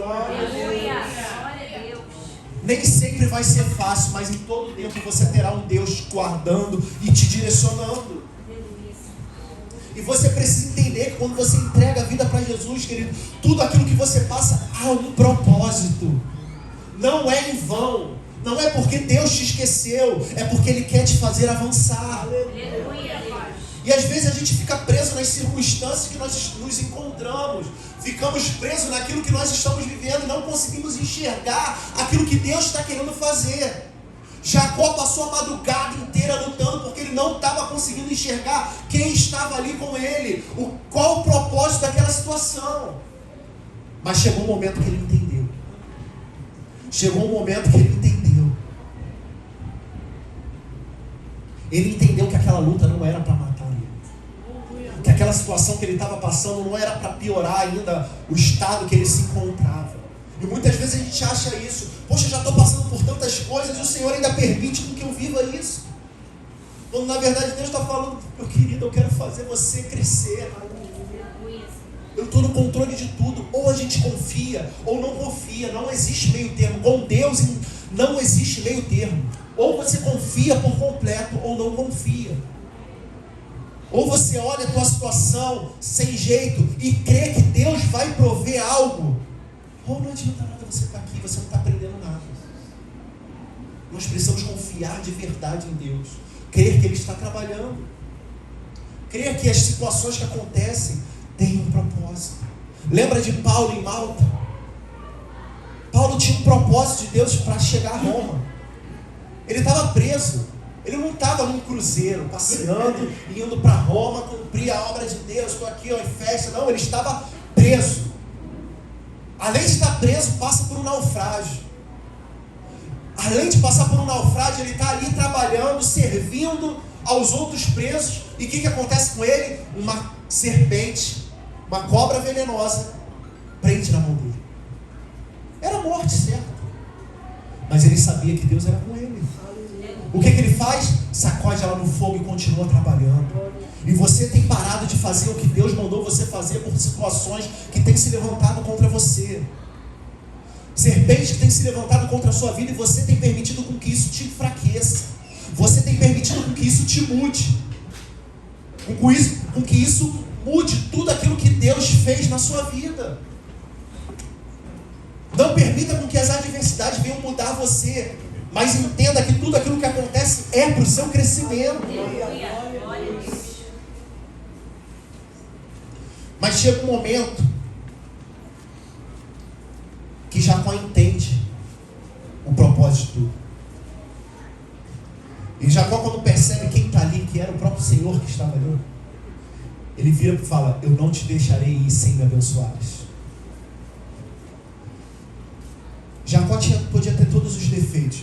C: Nem sempre vai ser fácil, mas em todo tempo você terá um Deus guardando e te direcionando. E você precisa entender que quando você entrega a vida para Jesus, querido, tudo aquilo que você passa há um propósito. Não é em vão. Não é porque Deus te esqueceu, é porque Ele quer te fazer avançar. E às vezes a gente fica preso nas circunstâncias que nós nos encontramos. Ficamos presos naquilo que nós estamos vivendo e não conseguimos enxergar aquilo que Deus está querendo fazer. Jacó passou a madrugada inteira lutando porque ele não estava conseguindo enxergar quem estava ali com ele, qual o propósito daquela situação. Mas chegou um momento que ele entendeu. Chegou um momento que ele entendeu. Ele entendeu que aquela luta não era para matar ele. Que aquela situação que ele estava passando não era para piorar ainda o estado que ele se encontrava. E muitas vezes a gente acha isso. Poxa, eu já estou passando por tantas coisas e o Senhor ainda permite que eu viva isso. Quando na verdade Deus está falando, meu querido, eu quero fazer você crescer. Eu estou no controle de tudo. Ou a gente confia, ou não confia. Não existe meio termo. Com Deus não existe meio termo. Ou você confia por completo, ou não confia. Ou você olha a tua situação sem jeito e crê que Deus vai prover algo. Ou não adianta nada você estar aqui, você não está aprendendo nada. Nós precisamos confiar de verdade em Deus. Crer que Ele está trabalhando. Crer que as situações que acontecem têm um propósito. Lembra de Paulo em Malta? Paulo tinha um propósito de Deus para chegar a Roma. Ele estava preso. Ele não estava num cruzeiro, passeando, indo para Roma, cumprir a obra de Deus, estou aqui ó, em festa. Não, ele estava preso. Além de estar preso, passa por um naufrágio. Além de passar por um naufrágio, ele está ali trabalhando, servindo aos outros presos. E o que acontece com ele? Uma serpente, uma cobra venenosa, prende na mão dele. Era morte, certo? Mas ele sabia que Deus era com ele. O que ele faz? Sacode ela no fogo e continua trabalhando. E você tem parado de fazer o que Deus mandou você fazer por situações que têm se levantado contra você. Serpente que tem se levantado contra a sua vida e você tem permitido com que isso te enfraqueça. Você tem permitido com que isso te mude. Com que isso mude tudo aquilo que Deus fez na sua vida. Não permita com que as adversidades venham mudar você. Mas entenda que tudo aquilo que acontece é para o seu crescimento. Mas chega um momento que Jacó entende o propósito de tudo. E Jacó, quando percebe quem está ali, que era o próprio Senhor que estava ali, ele vira e fala: eu não te deixarei ir sem me abençoares. Jacó podia ter todos os defeitos,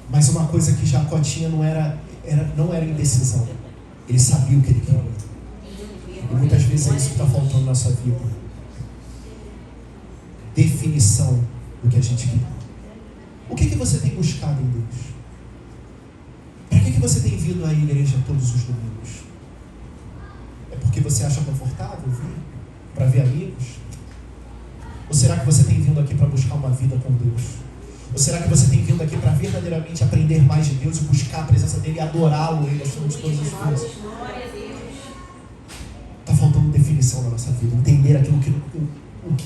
C: mas uma coisa que Jacó tinha não era indecisão. Ele sabia o que ele queria. E muitas vezes é isso que está faltando na nossa vida. Definição do que a gente quer. O que você tem buscado em Deus? Para que você tem vindo à igreja todos os domingos? É porque você acha confortável vir? Para ver amigos? Ou será que você tem vindo aqui para buscar uma vida com Deus? Ou será que você tem vindo aqui para verdadeiramente aprender mais de Deus e buscar a presença dele e adorá-lo Ele acima de todas as coisas? Está faltando definição na nossa vida, entender aquilo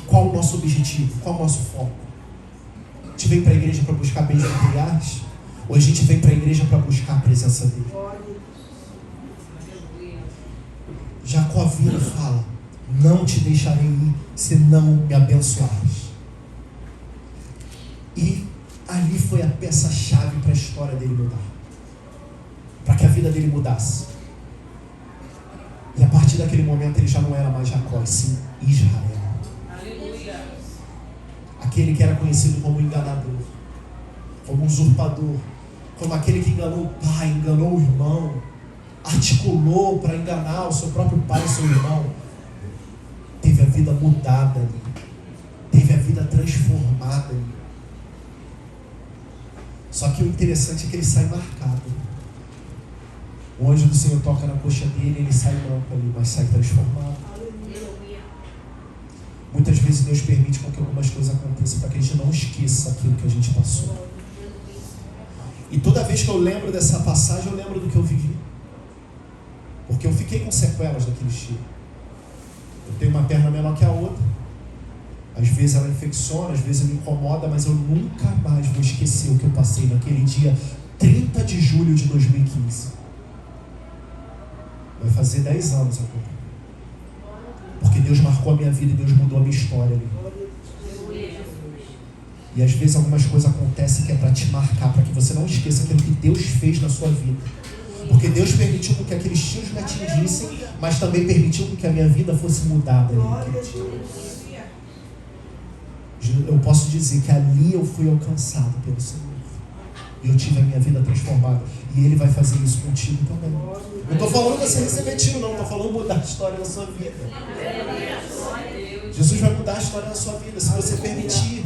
C: qual o nosso objetivo, qual o nosso foco. A gente vem para a igreja para buscar bens materiais, ou a gente vem para a igreja para buscar a presença dele? Jacó vira e fala: não te deixarei ir se não me abençoares. E ali foi a peça-chave para a história dele mudar, para que a vida dele mudasse. E a partir daquele momento ele já não era mais Jacó, e sim Israel. Aleluia. Aquele que era conhecido como enganador, como usurpador, como aquele que enganou o pai, enganou o irmão, articulou para enganar o seu próprio pai e seu irmão. Teve a vida mudada ali, teve a vida transformada ali. Só que o interessante é que ele sai marcado. O anjo do Senhor toca na coxa dele, ele sai manco ali, mas sai transformado. Muitas vezes Deus permite com que algumas coisas aconteçam para que a gente não esqueça aquilo que a gente passou. E toda vez que eu lembro dessa passagem, eu lembro do que eu vivi. Porque eu fiquei com sequelas daquele estilo. Eu tenho uma perna menor que a outra. Às vezes ela infecciona, às vezes me incomoda, mas eu nunca mais vou esquecer o que eu passei naquele dia 30 de julho de 2015. Vai fazer 10 anos agora. Porque Deus marcou a minha vida e Deus mudou a minha história ali. E às vezes algumas coisas acontecem que é para te marcar, para que você não esqueça aquilo que Deus fez na sua vida. Porque Deus permitiu que aqueles tios me atingissem, mas também permitiu que a minha vida fosse mudada ali naquele dia. Eu posso dizer que ali eu fui alcançado pelo Senhor. E eu tive a minha vida transformada. E Ele vai fazer isso contigo também. Não estou falando você receber tiro, não. Estou falando mudar a história da sua vida. Jesus vai mudar a história da sua vida, se você permitir.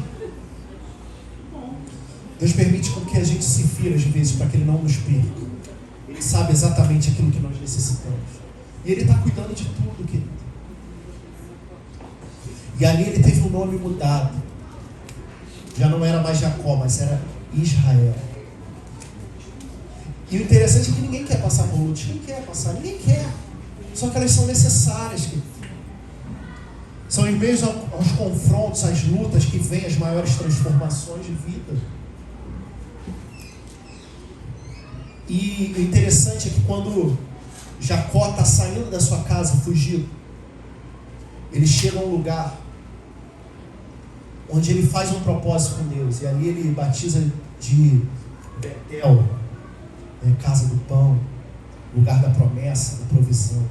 C: Deus permite com que a gente se fira às vezes, para que Ele não nos perca. Ele sabe exatamente aquilo que nós necessitamos. E Ele está cuidando de tudo, querido. E ali ele teve um nome mudado. Já não era mais Jacó, mas era Israel. E o interessante é que ninguém quer passar por lutas. Ninguém quer passar, ninguém quer. Só que elas são necessárias, querido. São em meio aos confrontos, às lutas, que vêm as maiores transformações de vida. E o interessante é que quando Jacó está saindo da sua casa, fugido, ele chega a um lugar onde ele faz um propósito com Deus. E ali ele batiza de Betel, casa do pão, lugar da promessa, da provisão.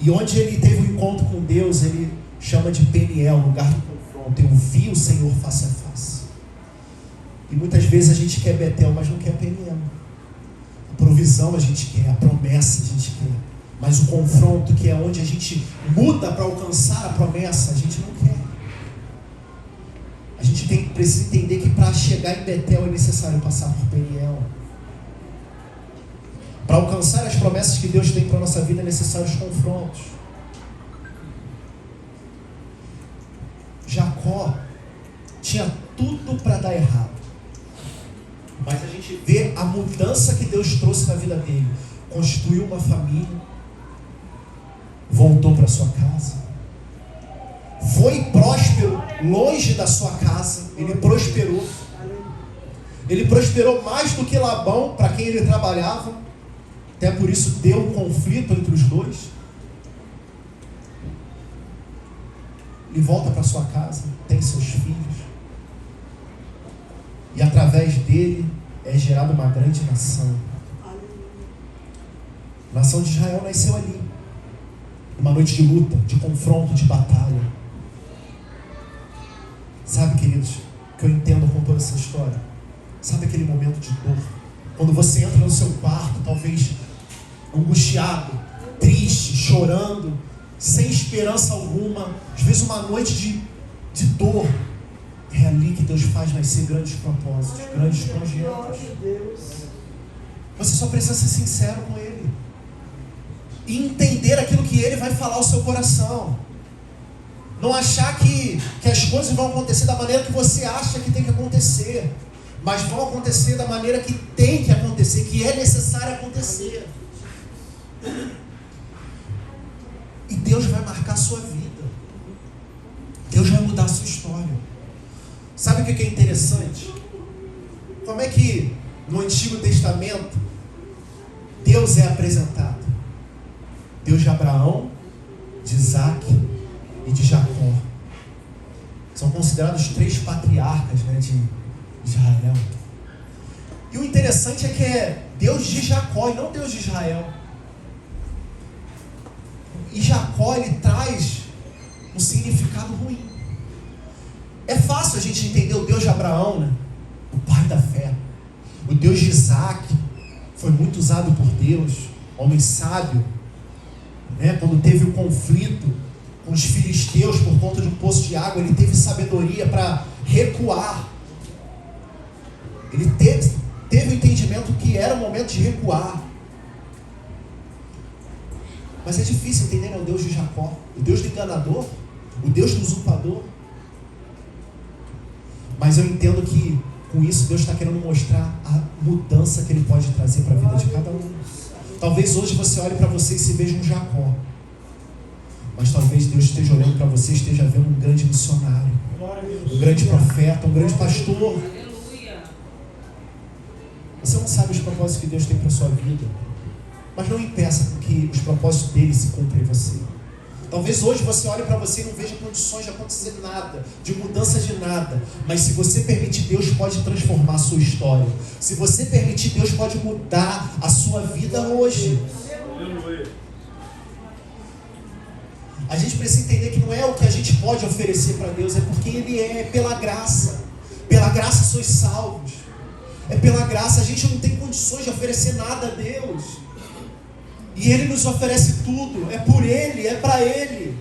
C: E onde ele teve um encontro com Deus, ele chama de Peniel, lugar do confronto. Eu vi o Senhor face a face. E muitas vezes a gente quer Betel, mas não quer Peniel. A provisão a gente quer, a promessa a gente quer. Mas o confronto, que é onde a gente muda para alcançar a promessa, a gente não quer. A gente precisa entender que para chegar em Betel é necessário passar por Peniel. Para alcançar as promessas que Deus tem para a nossa vida é necessário os confrontos. Jacó tinha tudo para dar errado. Mas a gente vê a mudança que Deus trouxe na vida dele. Constituiu uma família. Voltou para sua casa. Foi próspero longe da sua casa. Ele prosperou. Ele prosperou mais do que Labão, para quem ele trabalhava. Até por isso deu um conflito entre os dois. Ele volta para sua casa, tem seus filhos. E através dele é gerada uma grande nação. A nação de Israel nasceu ali. Uma noite de luta, de confronto, de batalha. Sabe, queridos, que eu entendo com toda essa história? Sabe aquele momento de dor? Quando você entra no seu quarto, talvez angustiado, triste, chorando, sem esperança alguma, às vezes uma noite de dor. É ali que Deus faz nascer grandes propósitos, grandes projetos. Você só precisa ser sincero com Ele e entender aquilo que Ele vai falar ao seu coração. Não achar que as coisas vão acontecer da maneira que você acha que tem que acontecer, mas vão acontecer da maneira que tem que acontecer, que é necessário acontecer. E Deus vai marcar a sua vida. Deus vai mudar a sua história. Sabe o que é interessante? Como é que no Antigo Testamento Deus é apresentado? Deus de Abraão, de Isaac e de Jacó. São considerados os 3 patriarcas, de Israel. E o interessante é que é Deus de Jacó e não Deus de Israel. E Jacó, ele traz um significado ruim. É fácil a gente entender o Deus de Abraão, o pai da fé. O Deus de Isaac foi muito usado por Deus, homem sábio, quando teve o conflito com os filisteus por conta de um poço de água, ele teve sabedoria para recuar. Ele teve o entendimento que era o momento de recuar. Mas é difícil entender, o Deus de Jacó, o Deus do enganador, o Deus do usurpador. Mas eu entendo que com isso Deus está querendo mostrar a mudança que Ele pode trazer para a vida de cada um. Talvez hoje você olhe para você e se veja um Jacó, mas talvez Deus esteja olhando para você e esteja vendo um grande missionário, um grande profeta, um grande pastor. Você não sabe os propósitos que Deus tem para a sua vida, mas não impeça que os propósitos dele se cumprem em você. Talvez hoje você olhe para você e não veja condições de acontecer nada, de mudança de nada. Mas se você permitir, Deus pode transformar a sua história. Se você permitir, Deus pode mudar a sua vida hoje. A gente precisa entender que não é o que a gente pode oferecer para Deus, é porque Ele é pela graça. Pela graça sois salvos. É pela graça, a gente não tem condições de oferecer nada a Deus. E Ele nos oferece tudo, é por Ele, é para Ele.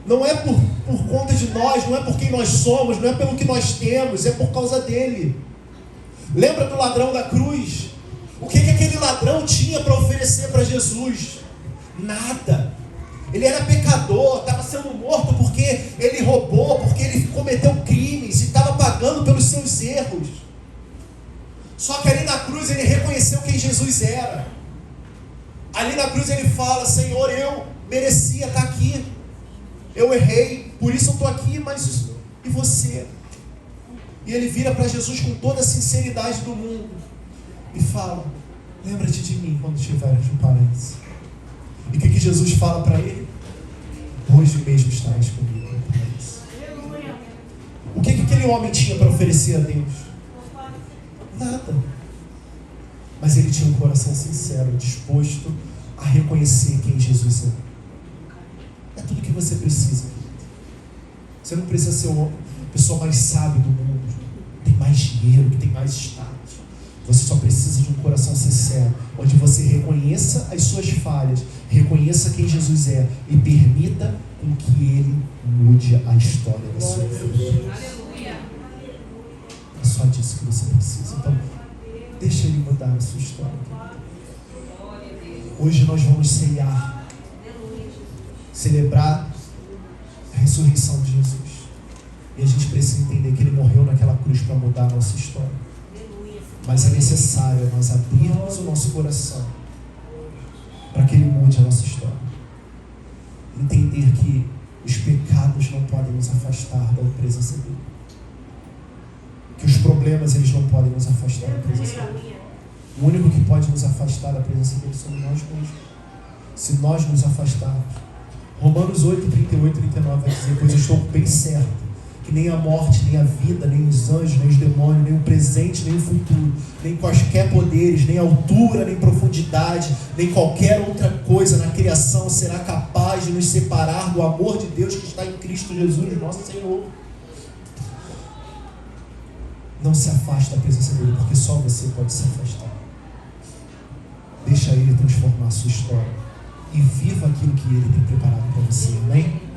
C: Não é por conta de nós, não é por quem nós somos, não é pelo que nós temos, é por causa dEle. Lembra do ladrão da cruz? O que aquele ladrão tinha para oferecer para Jesus? Nada. Ele era pecador, estava sendo morto porque ele roubou, porque ele cometeu crimes e estava pagando pelos seus erros. Só que ali na cruz ele reconheceu quem Jesus era. Ali na cruz ele fala: Senhor, eu merecia estar aqui, eu errei, por isso eu estou aqui, mas e você? E ele vira para Jesus com toda a sinceridade do mundo e fala: lembra-te de mim quando estiveres no paraíso. E o que Jesus fala para ele? Hoje mesmo estarás comigo no paraíso. O que aquele homem tinha para oferecer a Deus? Nada. Mas ele tinha um coração sincero, disposto a reconhecer quem Jesus é. É tudo que você precisa. Você não precisa ser a pessoa mais sábia do mundo, que tem mais dinheiro, que tem mais status. Você só precisa de um coração sincero, onde você reconheça as suas falhas, reconheça quem Jesus é e permita com que Ele mude a história da sua vida. É só disso que você precisa. Então, deixa Ele mudar a sua história. Hoje nós vamos ceiar, celebrar a ressurreição de Jesus. E a gente precisa entender que Ele morreu naquela cruz para mudar a nossa história. Mas é necessário nós abrirmos o nosso coração para que Ele mude a nossa história. Entender que os pecados não podem nos afastar da presença dEle. Que os problemas, eles não podem nos afastar da presença dEle. O único que pode nos afastar da presença dEle somos nós mesmos. Se nós nos afastarmos. Romanos 8, 38 e 39 vai dizer: pois eu estou bem certo que nem a morte, nem a vida, nem os anjos, nem os demônios, nem o presente, nem o futuro, nem quaisquer poderes, nem altura, nem profundidade, nem qualquer outra coisa na criação será capaz de nos separar do amor de Deus que está em Cristo Jesus, nosso Senhor. Não se afaste da presença dEle, porque só você pode se afastar. Deixa Ele transformar a sua história e viva aquilo que Ele tem preparado para você, amém?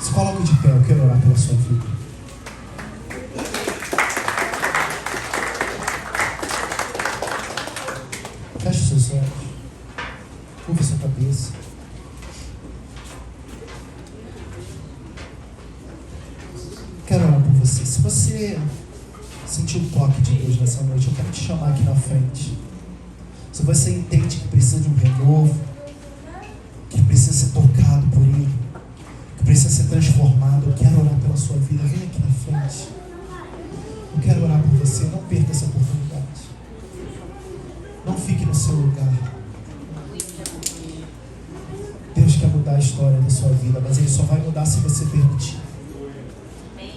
C: Se coloque de pé, eu quero orar pela sua vida. Feche os seus olhos. Curva sua cabeça. Quero orar por você. Se você sentiu o toque de Deus nessa noite, eu quero te chamar aqui na frente. Se você entende que precisa de um renovo, que precisa ser tocado por Ele, que precisa ser transformado, eu quero orar pela sua vida. Vem aqui na frente. Eu quero orar por você. Não perca essa oportunidade. Não fique no seu lugar. Deus quer mudar a história da sua vida, mas Ele só vai mudar se você permitir. Em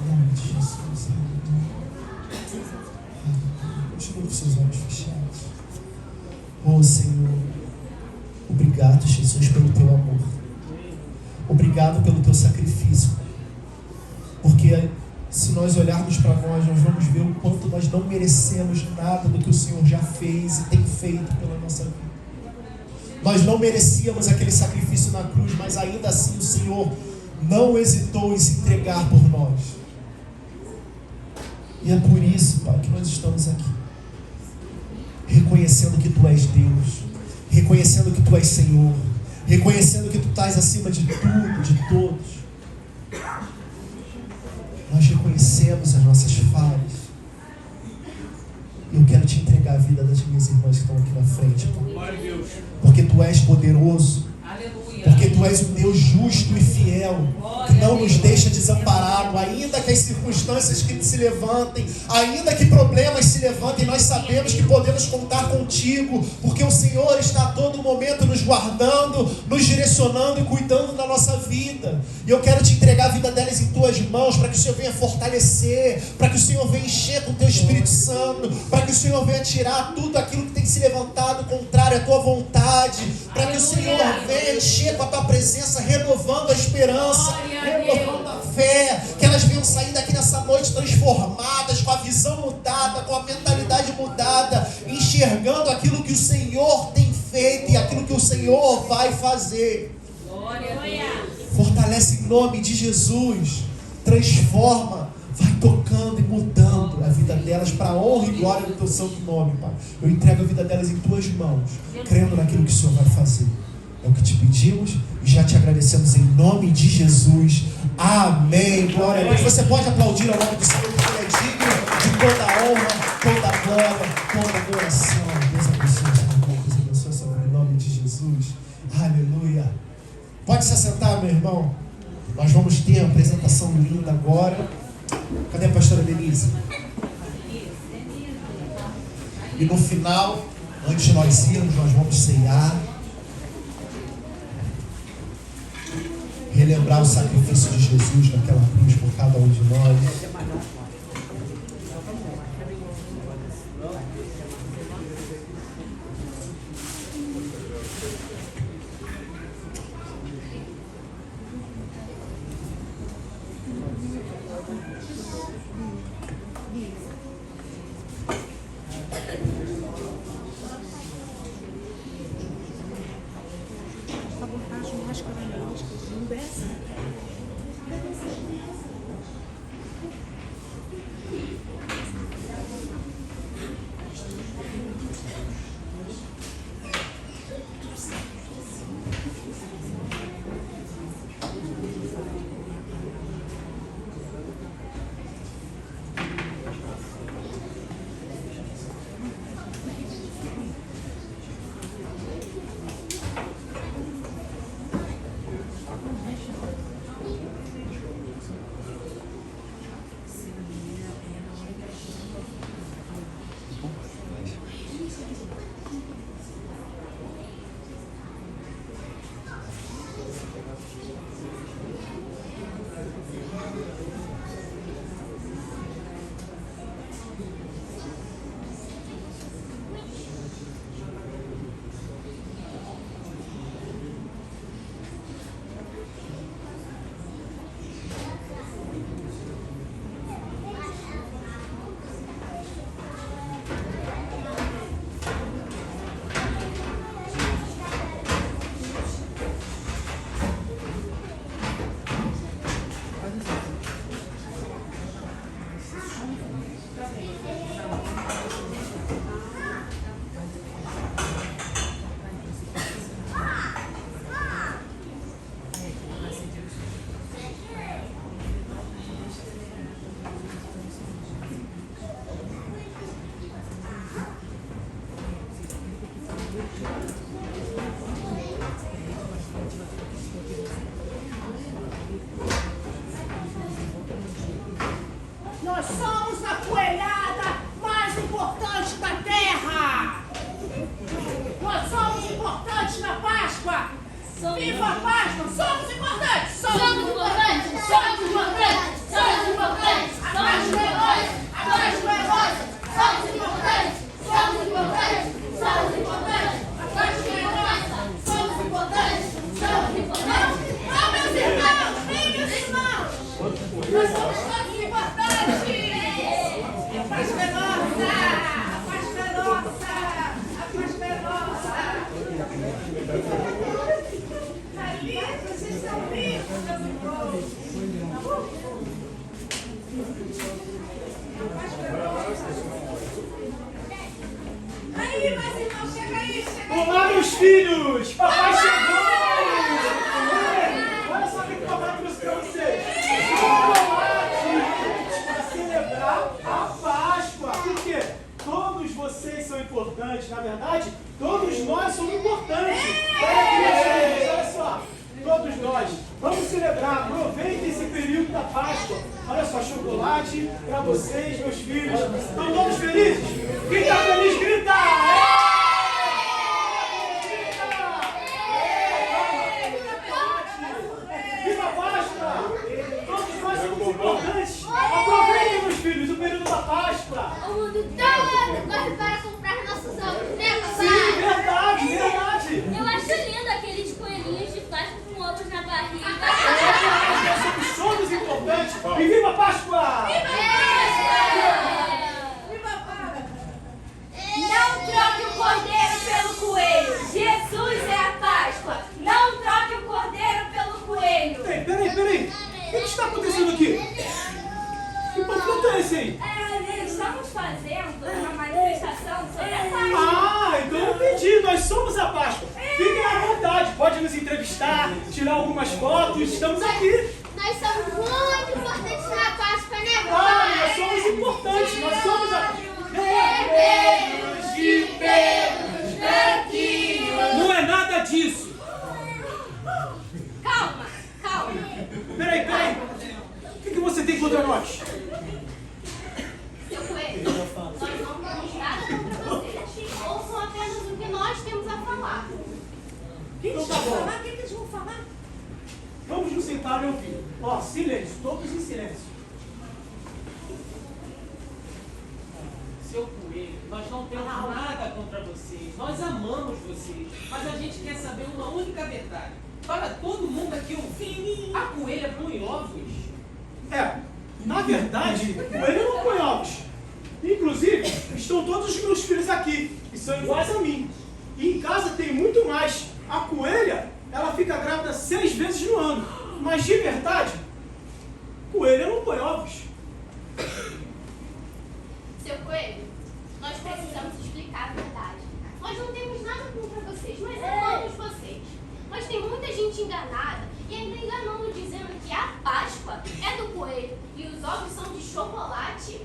C: nome de Jesus. Continue com seus olhos fechados. Oh, Senhor, obrigado, Jesus, pelo Teu amor. Obrigado pelo Teu sacrifício. Porque se nós olharmos para nós vamos ver o quanto nós não merecemos nada do que o Senhor já fez e tem feito pela nossa vida. Nós não merecíamos aquele sacrifício na cruz, mas ainda assim o Senhor não hesitou em se entregar por nós. E é por isso, Pai, que nós estamos aqui, reconhecendo que Tu és Deus, reconhecendo que Tu és Senhor, reconhecendo que Tu estás acima de tudo, de todos. Nós reconhecemos as nossas falhas. E eu quero te entregar a vida das minhas irmãs que estão aqui na frente, Pai. Porque Tu és poderoso, porque Tu Tu és um Deus justo e fiel, que não nos deixa desamparado, ainda que as circunstâncias que se levantem, ainda que problemas se levantem, nós sabemos que podemos contar contigo, porque o Senhor está a todo momento nos guardando, nos direcionando e cuidando da nossa vida. E eu quero te entregar a vida delas em tuas mãos, para que o Senhor venha fortalecer, para que o Senhor venha encher com o teu Espírito Santo, para que o Senhor venha tirar tudo aquilo que tem se levantado contrário à tua vontade, para que o Senhor venha encher com a tua presença, renovando a esperança, renovando a fé, que elas venham sair daqui nessa noite transformadas, com a visão mudada, com a mentalidade mudada, enxergando aquilo que o Senhor tem feito e aquilo que o Senhor vai fazer. Fortalece em nome de Jesus, transforma, vai tocando e mudando a vida delas para a honra e glória do teu santo nome, Pai. Eu entrego a vida delas em tuas mãos, crendo naquilo que o Senhor vai fazer. É o que te pedimos e já te agradecemos em nome de Jesus. Amém. Glória a Deus. Você pode aplaudir ao nome do Senhor, porque Ele é digno de toda a honra, toda a glória, toda a adoração. Deus abençoe essa em nome de Jesus. Aleluia. Pode se assentar, meu irmão. Nós vamos ter uma apresentação linda agora. Cadê a pastora Denise? E no final, antes de nós irmos, nós vamos ceiar. Relembrar o sacrifício de Jesus naquela cruz por cada um de nós.
G: Nós somos a coelhada mais importante da terra. Nós somos importantes na Páscoa. Viva a Páscoa! Somos importantes! Somos importantes! Somos importantes! Somos importantes! A Páscoa é nossa! A Páscoa é nossa! Somos importantes! Somos importantes! Somos importantes! A Páscoa é nossa! Somos importantes! Somos importantes! Não, meus irmãos! Vem, meus irmãos! Nós somos todos importantes! A Páscoa é nossa! A Páscoa é nossa! A Páscoa é nossa! Ali, vocês estão vivos, meus irmãos! A Páscoa é nossa! Aí, meus irmãos, chega aí, chega aí!
B: Olá, meus filhos! Papai chegou! Olha só o que o papai trouxe pra vocês! Para celebrar a Páscoa! Por quê? Todos vocês são importantes, na verdade, todos nós somos importantes! Olha aqui, gente, olha só! felicidade para vocês, meus filhos. Estão todos felizes? Quem está feliz, grita! Viva a Páscoa! Todos nós somos importantes. Aproveitem, meus filhos, o período da Páscoa.
H: O mundo todo corre para comprar nossos ovos, né, papai?
B: Sim, verdade, verdade.
D: Eu acho lindo aqueles coelhinhos de plástico com ovos na barriga.
B: Nós somos importantes. E viva a Páscoa!
G: Não troque o cordeiro pelo coelho. Jesus é a Páscoa. Não troque o cordeiro pelo coelho.
B: Ei, peraí. O que está acontecendo aqui? Que panfleto é esse aí?
G: Estamos fazendo uma manifestação sobre a Páscoa.
B: Ah, então eu entendi. Nós somos a Páscoa. Fiquem à vontade. Pode nos entrevistar, tirar algumas fotos. Estamos aqui.
H: Nós somos muito importantes na Páscoa, né,
B: Ah,
H: papai?
B: nós somos importantes. Nós somos a...
H: Vermelhos de pelos branquinhos.
B: Não é nada disso.
G: Calma.
B: Peraí. O que você tem contra nós?
H: Seu coelho, nós não temos nada contra vocês. Ouçam apenas o que nós temos a falar.
B: Então tá bom.
G: O que eles vão falar?
B: Vamos nos sentar e ouvir. Ó, silêncio. Todos em silêncio.
I: Seu coelho, nós não temos nada contra vocês, nós amamos vocês, mas a gente quer saber uma única verdade. Para todo mundo aqui ouvir, a coelha põe ovos?
B: Na verdade, o coelho não põe ovos. Inclusive, estão todos os meus filhos aqui, e são iguais a mim. E em casa tem muito mais. A coelha, ela fica grávida 6 vezes no ano. Mas de verdade, coelha não põe ovos.
H: Seu coelho, nós precisamos explicar a verdade. Nós não temos nada contra vocês, nós amamos vocês. Mas tem muita gente enganada e ainda enganando dizendo que a Páscoa é do coelho e os ovos são de chocolate.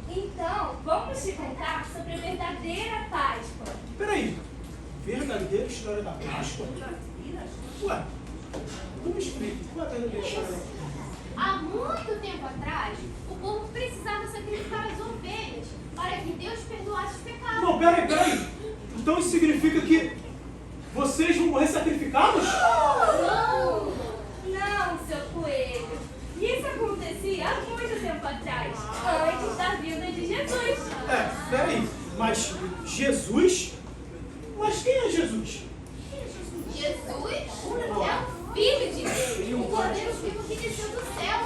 G: Então, vamos te contar sobre a verdadeira Páscoa.
B: Peraí, verdadeira história da Páscoa? Ué, não me explique, qual é a verdadeira história da Páscoa?
H: Há muito tempo atrás, o povo precisava sacrificar as ovelhas para que Deus perdoasse os pecados.
B: Não, peraí. Então isso significa que vocês vão morrer sacrificados?
G: Não, seu coelho. Isso acontecia há muito tempo atrás, antes da vinda de Jesus.
B: Peraí, mas Jesus? Mas quem é Jesus?
H: Jesus é o Filho de Deus, o Cordeiro vivo que desceu do céu,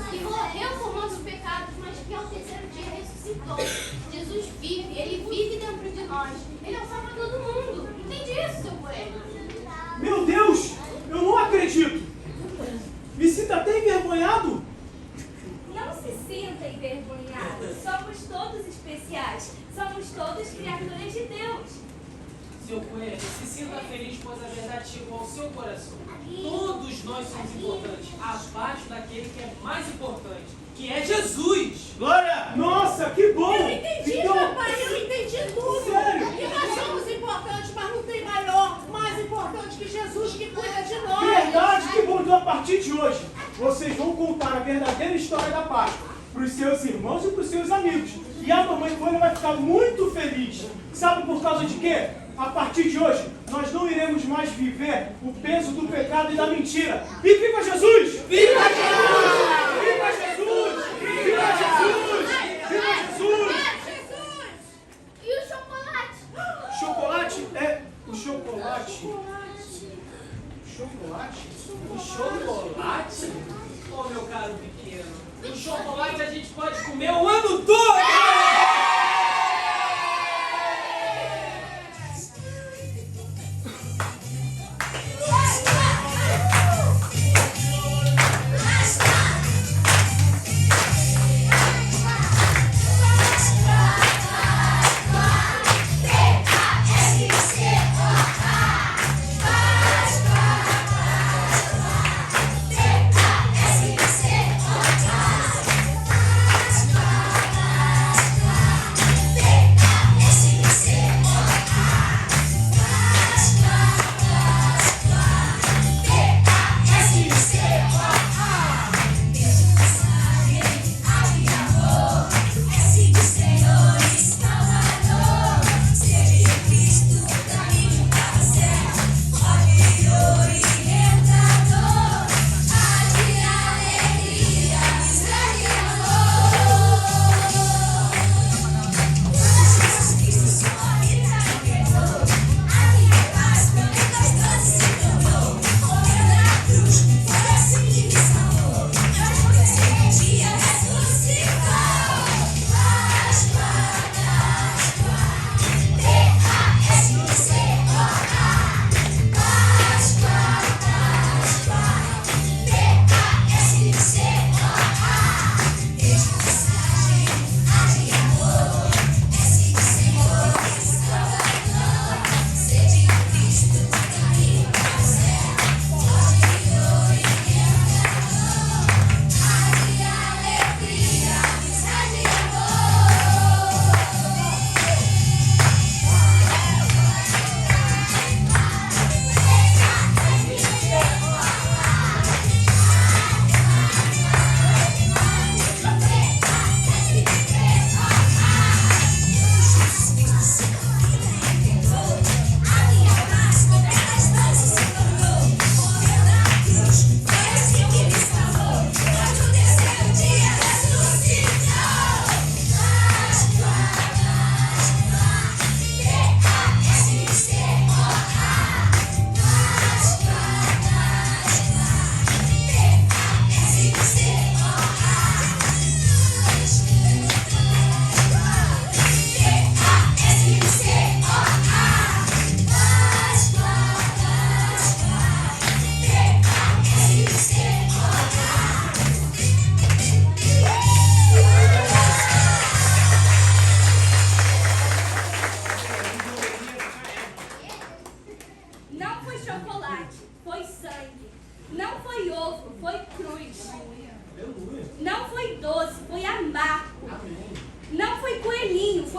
H: que morreu por nossos pecados, mas que ao terceiro dia ressuscitou. Jesus vive, ele vive dentro de nós. Ele é o Salvador do mundo. Entende isso, seu coelho?
B: Meu Deus, eu não acredito. Me sinto até envergonhado.
G: Não se sinta envergonhado. Somos todos especiais. Somos todos criaturas de Deus.
I: Seu coelho, se sinta feliz, pois a verdade chegou ao seu coração. Todos nós somos importantes, abaixo daquele que é mais importante, que é Jesus.
B: Glória! Nossa, que bom!
G: Eu entendi, papai, eu entendi tudo.
B: Sério?
G: E nós somos importantes, mas não tem mais importante que Jesus que cuida de nós.
B: Verdade, que bom. Então a partir de hoje, vocês vão contar a verdadeira história da Páscoa para os seus irmãos e para os seus amigos. E a mamãe Coelho vai ficar muito feliz. Sabe por causa de quê? A partir de hoje, nós não iremos mais viver o peso do pecado e da mentira. E viva Jesus! Viva Jesus! Viva Jesus! Viva Jesus! Viva Jesus!
H: E o chocolate?
B: Chocolate é o chocolate. Chocolate?
I: O chocolate? Oh, meu caro pequeno, o chocolate a gente pode comer o ano todo!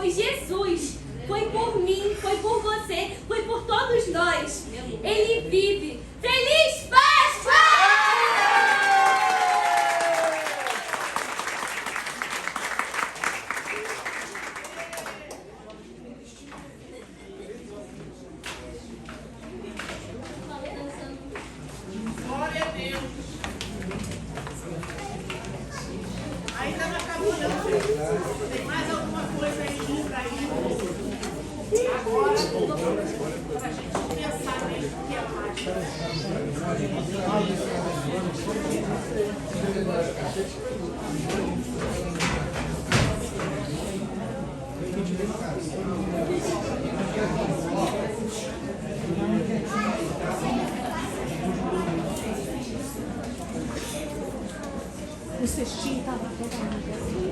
D: foi Jesus. Foi por mim, foi por você, foi por todos nós. Ele vive. Feliz Páscoa!
G: Glória a Deus. Ainda não acabou não. Tem mais alguma coisa aí pra ir? Agora, para a gente pensar mesmo o que é o cestinho estava totalmente assim.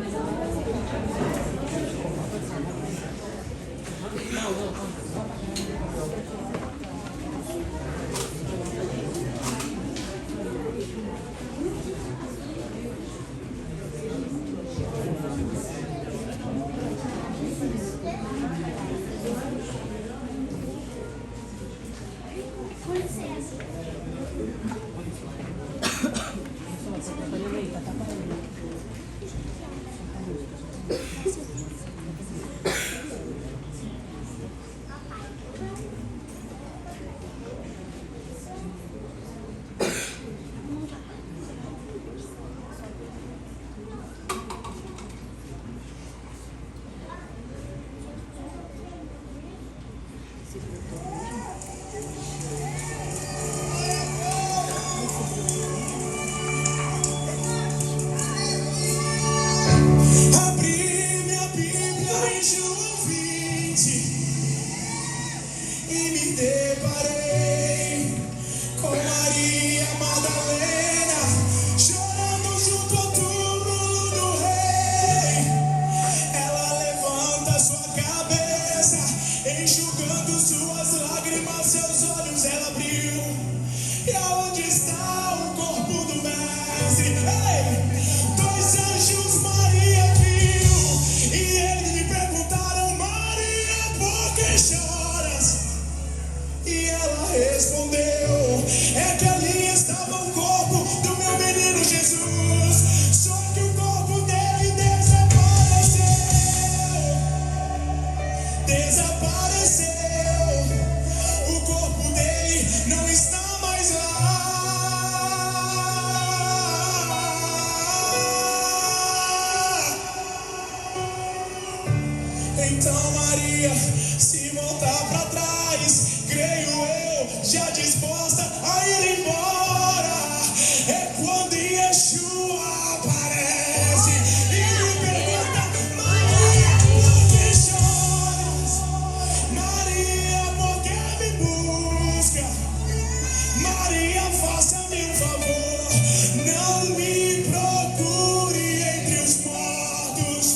H: Com licença.
F: Abri minha Bíblia em João 20 e me deparei com Maria Madalena chorando junto ao túmulo do rei. Ela levanta sua cabeça, enxugando suas lágrimas, seus olhos ela abriu. E aonde está o corpo do mestre? Ei! Dois anjos Maria viu e eles lhe perguntaram: Maria, por que choras? E ela respondeu: é que ali estava o corpo do meu menino Jesus, só que o corpo dele desapareceu. O corpo dele não está mais lá. Então Maria se voltar para trás, creio eu, já disposta a ir embora. É quando Yeshua aparece e lhe pergunta: Maria, por que choras? Maria, por que me busca? Maria, faça-me um favor, não me procure entre os mortos,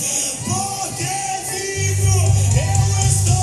F: porque vivo eu estou.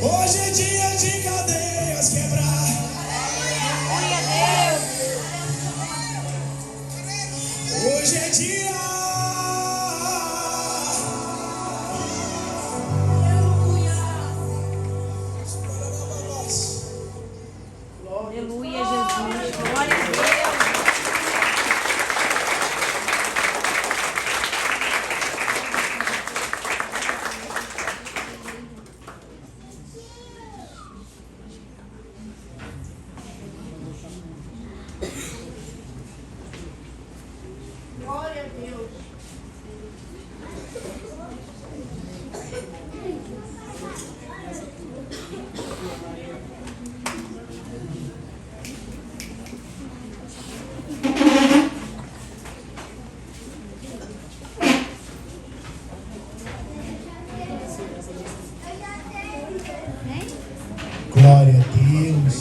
F: Hoje é dia de cadeias quebrar. Hoje é dia.
D: Aleluia, Jesus. Glória a Deus.
G: Glória a Deus.
C: Glória a Deus.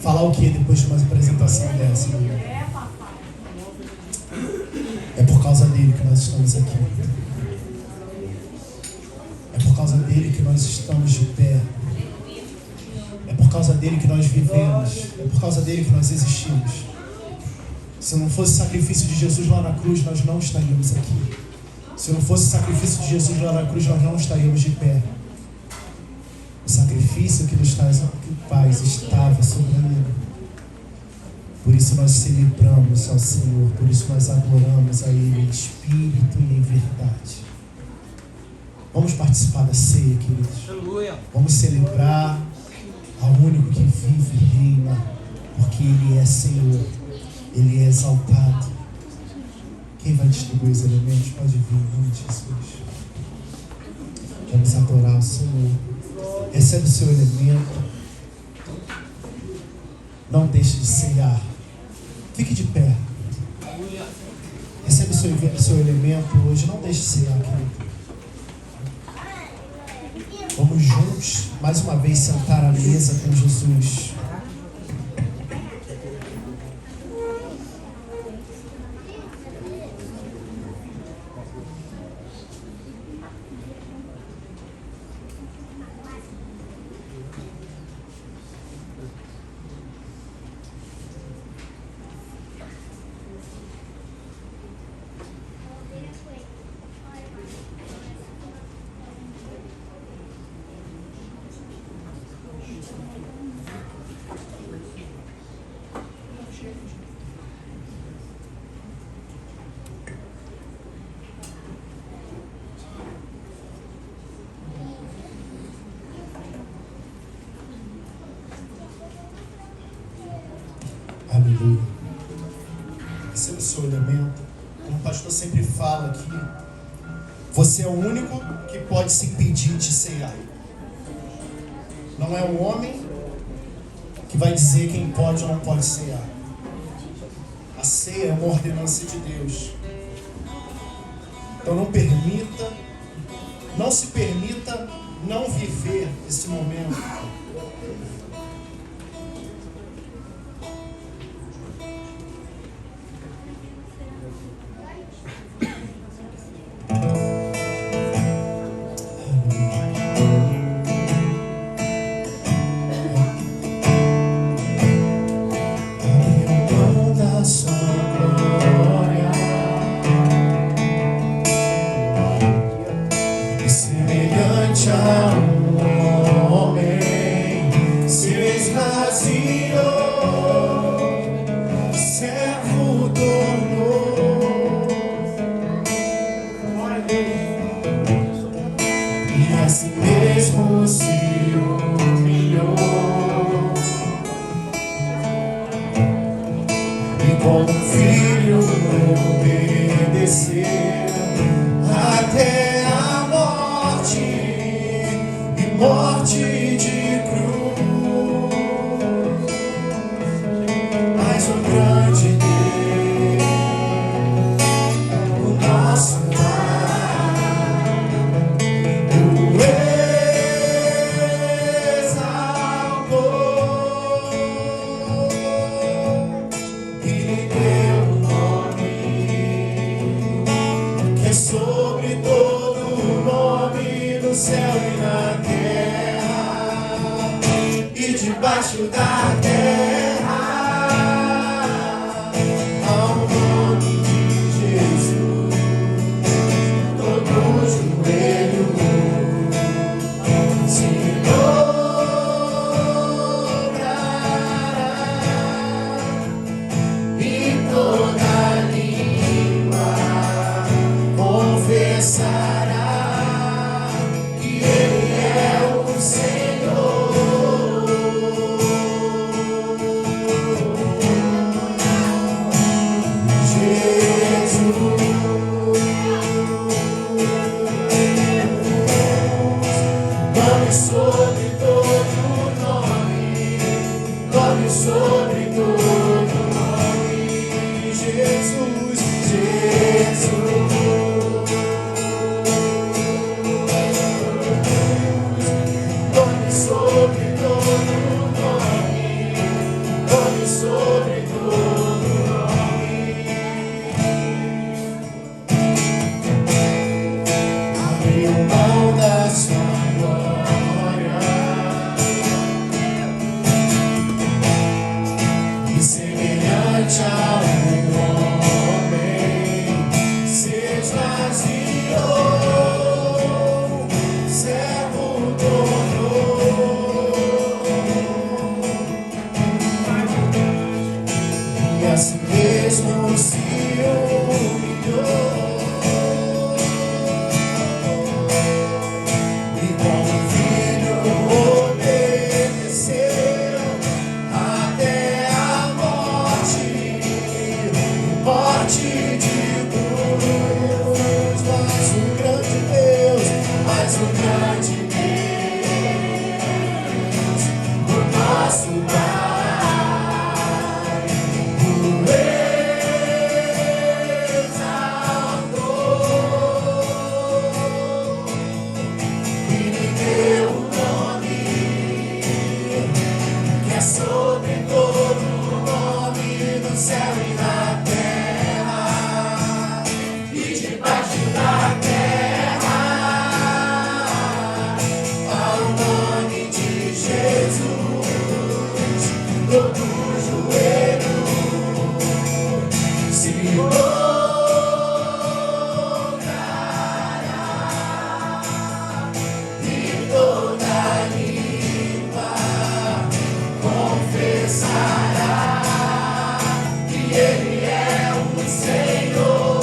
C: Falar o que depois de uma apresentação dessa? É por causa dele que nós estamos aqui. É por causa dele que nós estamos de pé. É por causa dele que nós vivemos. É por causa dele que nós existimos. Se não fosse o sacrifício de Jesus lá na cruz, nós não estaríamos aqui. Se não fosse o sacrifício de Jesus lá na cruz, nós não estaríamos de pé. O sacrifício que nos faz estava sobre ele. Por isso nós celebramos ao Senhor, por isso nós adoramos a Ele em espírito e em verdade. Vamos participar da ceia, queridos.
I: Aleluia.
C: Vamos celebrar ao único que vive e reina, porque Ele é Senhor, Ele é exaltado. Quem vai distribuir os elementos pode vir em nome de Jesus. Vamos adorar o Senhor. Recebe o seu elemento. Não deixe de ceiar. Fique de pé. Recebe o seu elemento hoje. Não deixe de ceiar, querido. Vamos juntos, mais uma vez, sentar à mesa com Jesus. Aleluia. Receba o seu elemento. Como o pastor sempre fala aqui, você é o único que pode se impedir de ceiar. Não é o homem que vai dizer quem pode ou não pode ceiar. A ceia é uma ordenança de Deus. Então não se permita não viver esse momento.
F: Sobre todo o nome no céu e na terra.
C: debaixo da terra, ao nome de Jesus, todo joelho se dobrará e toda língua confessará que Ele é o Senhor. Jesus, nome sobre todo nome, nome sobre todo nome, Jesus, Jesus. Nome sobre todo nome, nome sobre todo nome. Abriu mão da sua glória e semelhante a um homem se esvaziou, servo tornou e a si mesmo se humilhou e como filho obedeceu até a morte, morte de cruz. Mas o grande Deus, mas o grande Deus, o nosso Pai, o exaltou e lhe deu o nome que é sobre todo nome no céu e na terra e debaixo da terra, ao nome de Jesus, todo joelho se dobrará e toda língua confessará que Ele é o Senhor.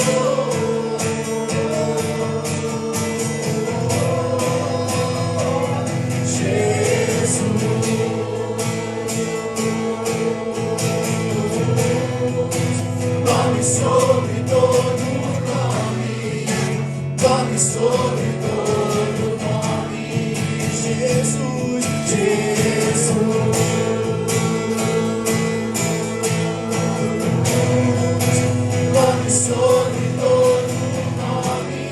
C: Nome sobre todo nome, nome sobre todo nome, Jesus, Jesus. Nome sobre todo nome,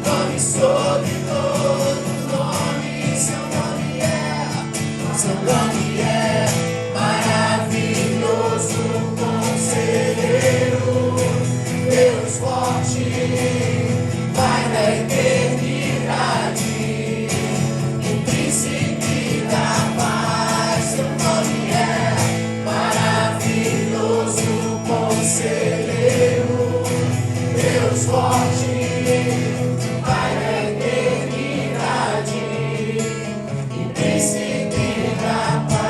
C: nome sobre todo nome, seu nome é maravilhoso, conselheiro, Deus forte, Pai da eternidade, o príncipe da paz. Seu nome é maravilhoso, conselheiro, Deus forte, Pai da eternidade, o príncipe da paz.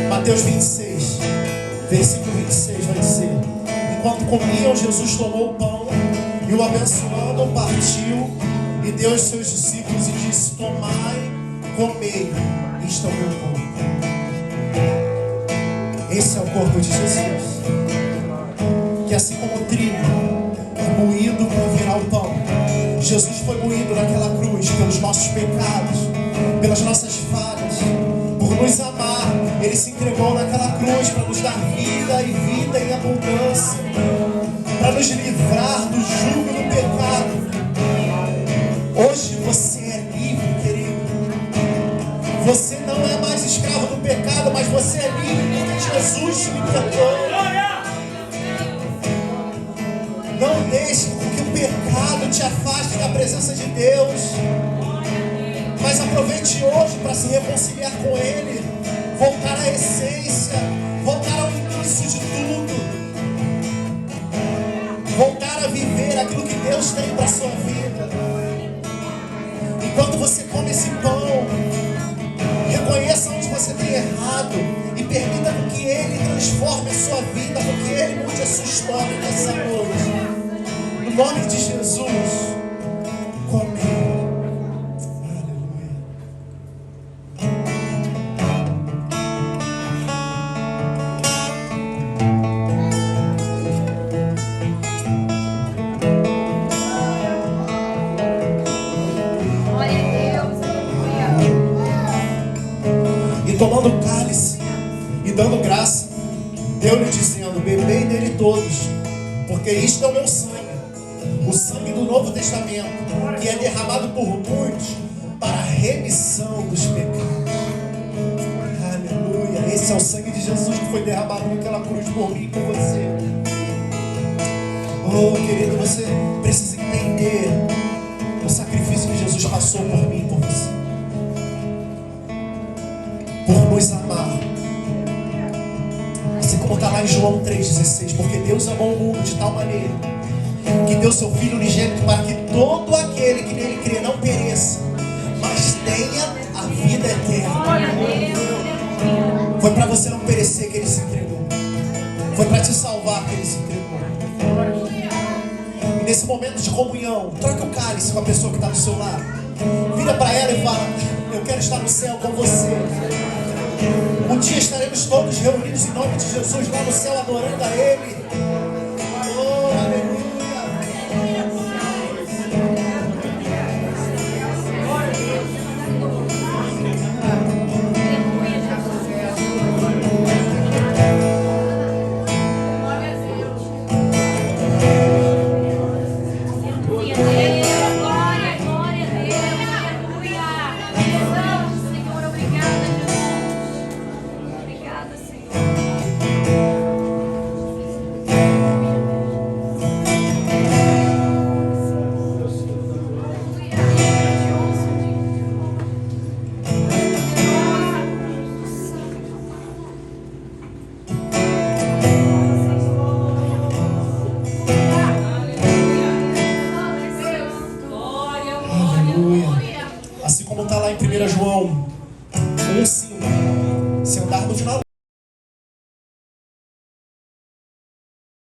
C: Mateus 26, versículo 26 vai dizer: enquanto comiam, Jesus tomou o pão e o abençoando, partiu e deu aos seus discípulos e disse: tomai, comei, isto é o meu corpo. Esse é o corpo de Jesus, que assim como o trigo é moído para virar o pão, Jesus foi moído naquela cruz pelos nossos pecados, pelas nossas falhas, por nos amar. Ele se entregou naquela cruz para nos dar vida e vida em abundância, para nos livrar do jugo do pecado. Hoje você é livre, querido. Não deixe que o pecado te afaste da presença de Deus. Mas aproveite hoje para se reconciliar com Ele, voltar à essência, voltar ao início de tudo, voltar a viver aquilo que Deus tem para a sua vida. Enquanto você come esse pão, reconheça onde você tem errado e permita que Ele transforme a sua vida, que Ele mude a sua história nessa noite. No nome de Jesus, come. Tomando o cálice e dando graça, deu-lhe dizendo: bebei dele todos, porque isto é o meu sangue, o sangue do Novo Testamento, que é derramado por muitos para a remissão dos pecados. Aleluia. Esse é o sangue de Jesus que foi derramado naquela cruz por mim e por você. Oh, querido, você precisa entender o sacrifício que Jesus passou por mim e por você, por nos amar. Assim como está lá em João 3,16, porque Deus amou o mundo de tal maneira que deu seu Filho unigênito para que todo aquele que nele crê não pereça, mas tenha a vida eterna. Foi para você não perecer que Ele se entregou. Foi para te salvar que Ele se entregou. E nesse momento de comunhão, troque o cálice com a pessoa que está do seu lado. Vira para ela e fala: eu quero estar no céu com você. Um dia estaremos todos reunidos em nome de Jesus lá no céu adorando a Ele. Oh, aleluia. Assim como está lá em 1 João 1,5, se andarmos na